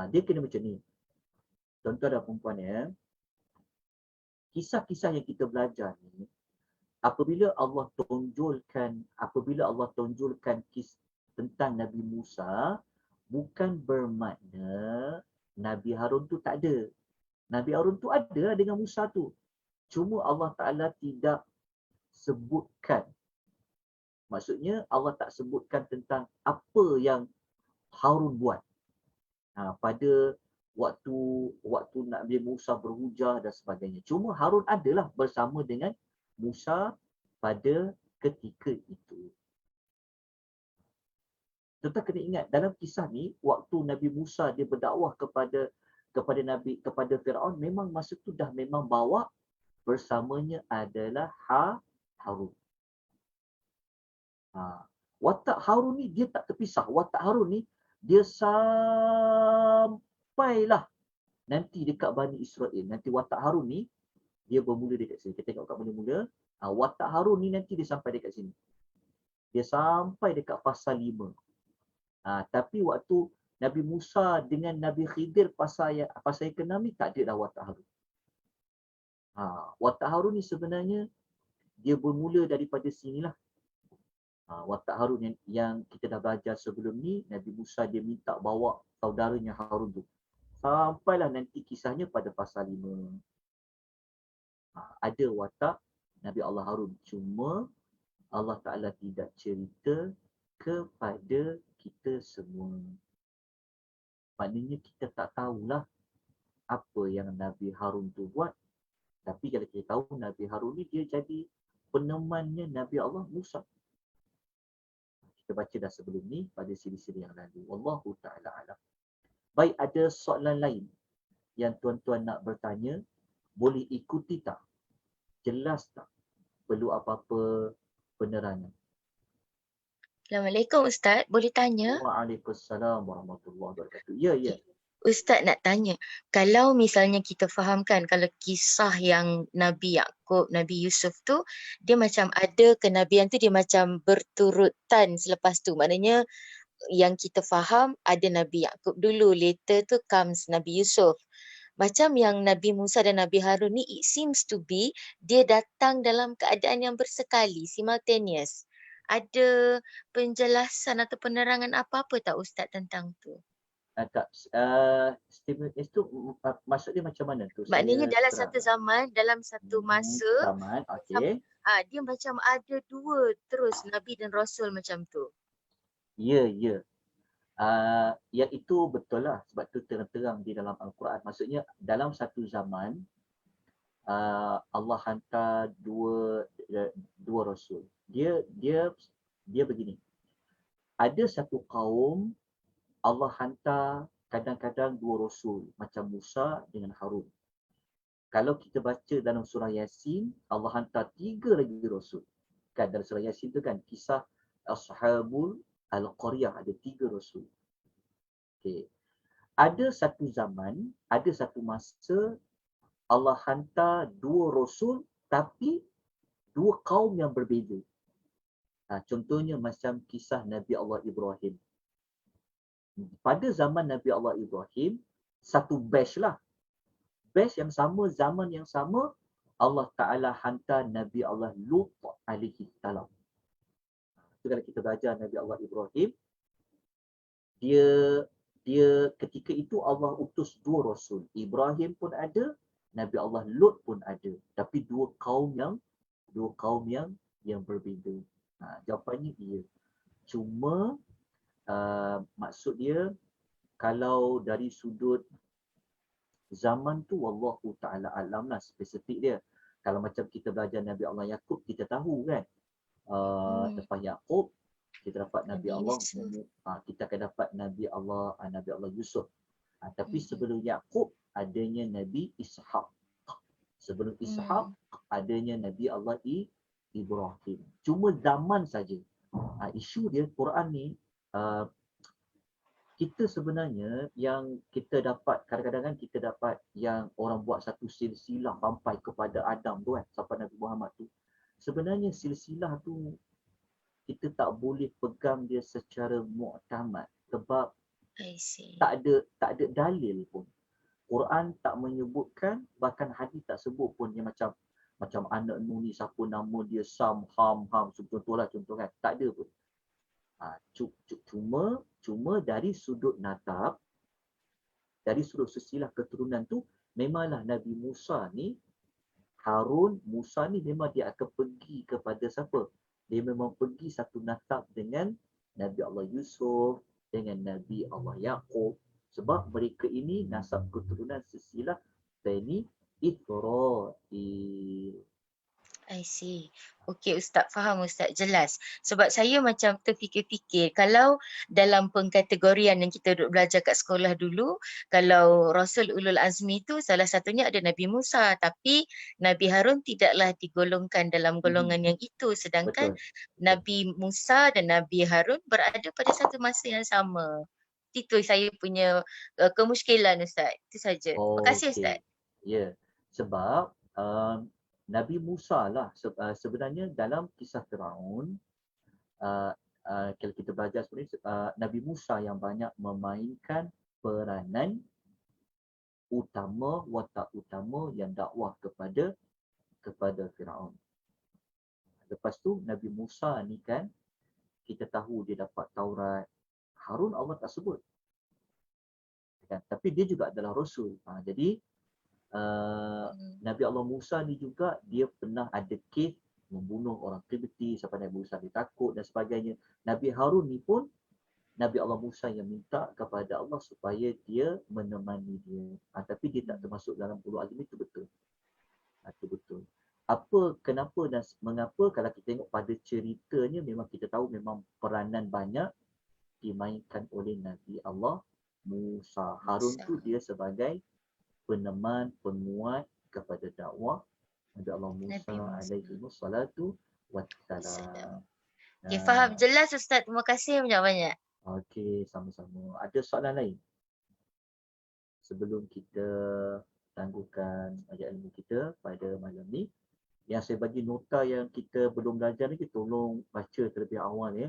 Dia kena macam ni. Tuan-tuan dan perempuan ya. Kisah-kisah yang kita belajar ni, apabila Allah tunjulkan tentang Nabi Musa, bukan bermakna Nabi Harun tu tak ada. Nabi Harun tu ada dengan Musa tu. Cuma Allah Ta'ala tidak sebutkan. Maksudnya Allah tak sebutkan tentang apa yang Harun buat. Pada waktu Nabi Musa berhujah dan sebagainya. Cuma Harun adalah bersama dengan Musa pada ketika itu. Tuan-tuan kena ingat dalam kisah ni, waktu Nabi Musa dia berdakwah kepada Firaun, memang masa tu dah memang bawa bersamanya adalah Harun. Watak Harun ni dia tak terpisah. Watak Harun ni dia sampailah nanti dekat Bani Israel. Nanti watak Harun ni dia bermula dekat sini. Kita tengok kat mula-mula. Watak Harun ni nanti dia sampai dekat sini. Dia sampai dekat pasal 5. Tapi waktu Nabi Musa dengan Nabi Khidir pasal yang ke-6 ni tak ada dah watak Harun. Watak Harun ni sebenarnya dia bermula daripada sinilah. Watak Harun yang kita dah belajar sebelum ni, Nabi Musa dia minta bawa saudaranya Harun tu. Sampailah nanti kisahnya pada pasal 5. Ada watak Nabi Allah Harun. Cuma Allah Ta'ala tidak cerita kepada kita semua. Maknanya kita tak tahulah apa yang Nabi Harun tu buat. Tapi kalau kita tahu Nabi Harun ni dia jadi penemannya Nabi Allah Musa. Kita baca dah sebelum ni pada siri-siri yang lalu. Wallahu ta'ala alam. Baik, ada soalan lain yang tuan-tuan nak bertanya, boleh ikuti tak? Jelas tak? Perlu apa-apa penerangan? Assalamualaikum Ustaz, boleh tanya? Waalaikumsalam warahmatullahi wabarakatuh. Ya. Ustaz nak tanya, kalau misalnya kita fahamkan kalau kisah yang Nabi Yaakob, Nabi Yusuf tu, dia macam ada kenabian tu dia macam berturutan selepas tu. Maknanya yang kita faham ada Nabi Yaakob dulu, later tu comes Nabi Yusuf. Macam yang Nabi Musa dan Nabi Harun ni, it seems to be dia datang dalam keadaan yang bersekali, simultaneous. Ada penjelasan atau penerangan apa-apa tak Ustaz tentang tu? Stimulus tu maksudnya macam mana tu? Maknanya dalam satu zaman, dalam satu masa, zaman, okey. dia macam ada dua terus Nabi dan Rasul macam tu. Ya. Yang itu betul lah. Sebab tu terang-terang di dalam Al-Quran. Maksudnya dalam satu zaman, Allah hantar dua Rasul. Dia begini. Ada satu kaum, Allah hantar kadang-kadang dua Rasul. Macam Musa dengan Harun. Kalau kita baca dalam surah Yasin, Allah hantar 3 lagi Rasul. Kan dalam surah Yasin tu kan kisah Ashabul Al-Qaryah, ada 3 Rasul. Okay. Ada satu zaman, ada satu masa Allah hantar 2 Rasul tapi 2 kaum yang berbeza. Contohnya macam kisah Nabi Allah Ibrahim. Pada zaman Nabi Allah Ibrahim, satu batch lah. Batch yang sama, zaman yang sama, Allah Ta'ala hantar Nabi Allah Lut alaihi salam. Itu kalau kita belajar Nabi Allah Ibrahim, dia ketika itu Allah utus 2 Rasul. Ibrahim pun ada, Nabi Allah Lut pun ada. Tapi dua kaum yang berbeza. Jawapannya iya. Cuma maksud dia, kalau dari sudut zaman tu wallahu ta'ala alam lah spesifik dia. Kalau macam kita belajar Nabi Allah Yaqub, kita tahu kan. Lepas Yaqub, kita dapat Nabi Allah, kita akan dapat Nabi Allah Yusuf. Tapi sebelum Yaqub, adanya Nabi Ishaq. Sebelum Ishaq, adanya Nabi Allah Ibrahim. Cuma zaman saja. Isu dia, Quran ni, kita sebenarnya yang kita dapat, kadang-kadang kan kita dapat yang orang buat satu silsilah sampai kepada Adam tu kan, sampai Nabi Muhammad tu. Sebenarnya silsilah tu kita tak boleh pegang dia secara mu'tamad sebab tak ada dalil pun. Quran tak menyebutkan, bahkan hadis tak sebut pun yang macam Macam anak Nuh ni siapa nama dia, Sam, Ham, contohlah contoh kan. Tak ada pun. Cuma dari sudut nasab, dari sudut silsilah keturunan tu, memanglah Nabi Musa ni, Musa ni memang dia akan pergi kepada siapa? Dia memang pergi satu nasab dengan Nabi Allah Yusuf, dengan Nabi Allah Yaqub. Sebab mereka ini nasab keturunan silsilah Bani Israel. I see. Okey Ustaz, faham Ustaz, jelas. Sebab saya macam terfikir-fikir, kalau dalam pengkategorian yang kita duduk belajar kat sekolah dulu, kalau Rasul Ulul Azmi tu salah satunya ada Nabi Musa, tapi Nabi Harun tidaklah digolongkan dalam golongan yang itu. Sedangkan Nabi Musa dan Nabi Harun berada pada satu masa yang sama. Itu saya punya kemusykilan Ustaz. Itu saja. Terima kasih Ustaz. Ya, sebab Nabi Musa lah sebenarnya dalam kisah Firaun, kalau kita belajar sebenarnya Nabi Musa yang banyak memainkan peranan utama, watak utama yang dakwah kepada Firaun. Lepas tu Nabi Musa ni kan, kita tahu dia dapat Taurat. Harun Allah tak sebut. Kan? Tapi dia juga adalah Rasul. Jadi Nabi Allah Musa ni juga dia pernah ada kes membunuh orang Qibti sampai Nabi Musa dia takut dan sebagainya. Nabi Harun ni pun Nabi Allah Musa yang minta kepada Allah supaya dia menemani dia. Tapi dia tak termasuk dalam ulul azmi, itu betul. Itu betul. Kenapa dan mengapa kalau kita tengok pada ceritanya memang kita tahu memang peranan banyak dimainkan oleh Nabi Allah Musa. Harun tu dia sebagai peneman, penguat kepada dakwah Nabi Allah Musa alaihi wassalatu wassalam. Okay, faham. Jelas Ustaz. Terima kasih banyak-banyak. Okey, sama-sama. Ada soalan lain? Sebelum kita tangguhkan ajar ilmu kita pada malam ni, yang saya bagi nota yang kita belum belajar ni, tolong baca terlebih awal ya.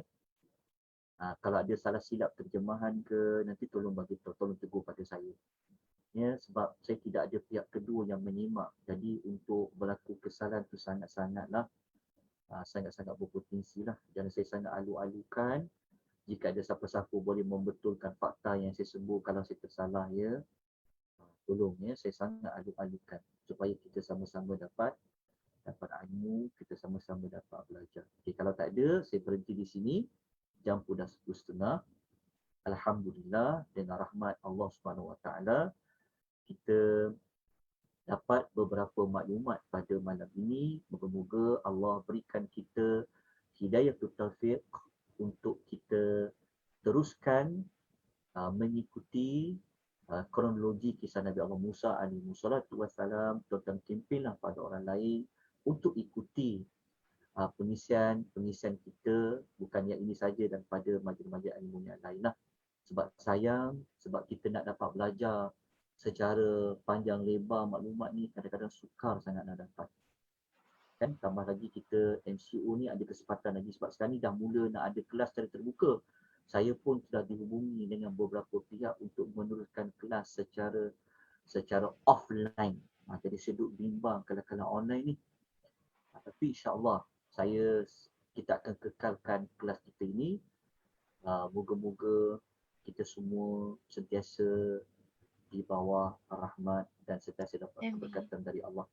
Kalau ada salah silap terjemahan ke, nanti tolong bagi tahu, tolong tegur pada saya. Ya, sebab saya tidak ada pihak kedua yang menyimak. Jadi untuk berlaku kesalahan tu sangat-sangatlah sangat-sangat berpotensi lah. Jangan saya sangat alu-alukan. Jika ada siapa-siapa boleh membetulkan fakta yang saya sebut kalau saya tersalah ya, tolong ya, saya sangat alu-alukan supaya kita sama-sama dapat ilmu, kita sama-sama dapat belajar. Okay, kalau tak ada, saya berhenti di sini. Jam pun dah 10.30. Alhamdulillah, dengan rahmat Allah Subhanahu Wa Taala, kita dapat beberapa maklumat pada malam ini. Moga-moga Allah berikan kita hidayah taufiq untuk kita teruskan mengikuti kronologi kisah Nabi Allah Musa alaihi wassalam, dan kempenlah pada orang lain untuk ikuti pengisian kita, bukan yang ini saja, dan pada majlis-majlis ilmu yang lain lah. Sebab sayang, sebab kita nak dapat belajar secara panjang lebar maklumat ni kadang-kadang sukar sangat nak dapat. Kan tambah lagi kita MCO ni ada kesempatan lagi sebab sekarang ni dah mula nak ada kelas secara terbuka. Saya pun sudah dihubungi dengan beberapa pihak untuk meneruskan kelas secara offline. Jadi saya duduk bimbang kalau online ni. Tapi insya-Allah kita akan kekalkan kelas kita ini. Moga-moga kita semua sentiasa di bawah rahmat dan sentiasa dapat keberkatan dari Allah.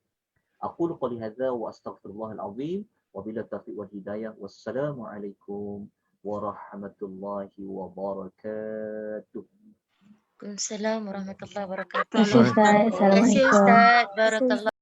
Aqulu qouli hadza wa astaghfirullahal azim wa billahi taufiq wal hidayah. Wassalamualaikum warahmatullahi wabarakatuh. Waalaikumsalam warahmatullahi wabarakatuh. Terima kasih Ustaz. Terima kasih Assalamualaikum. Ustaz. Barakallah.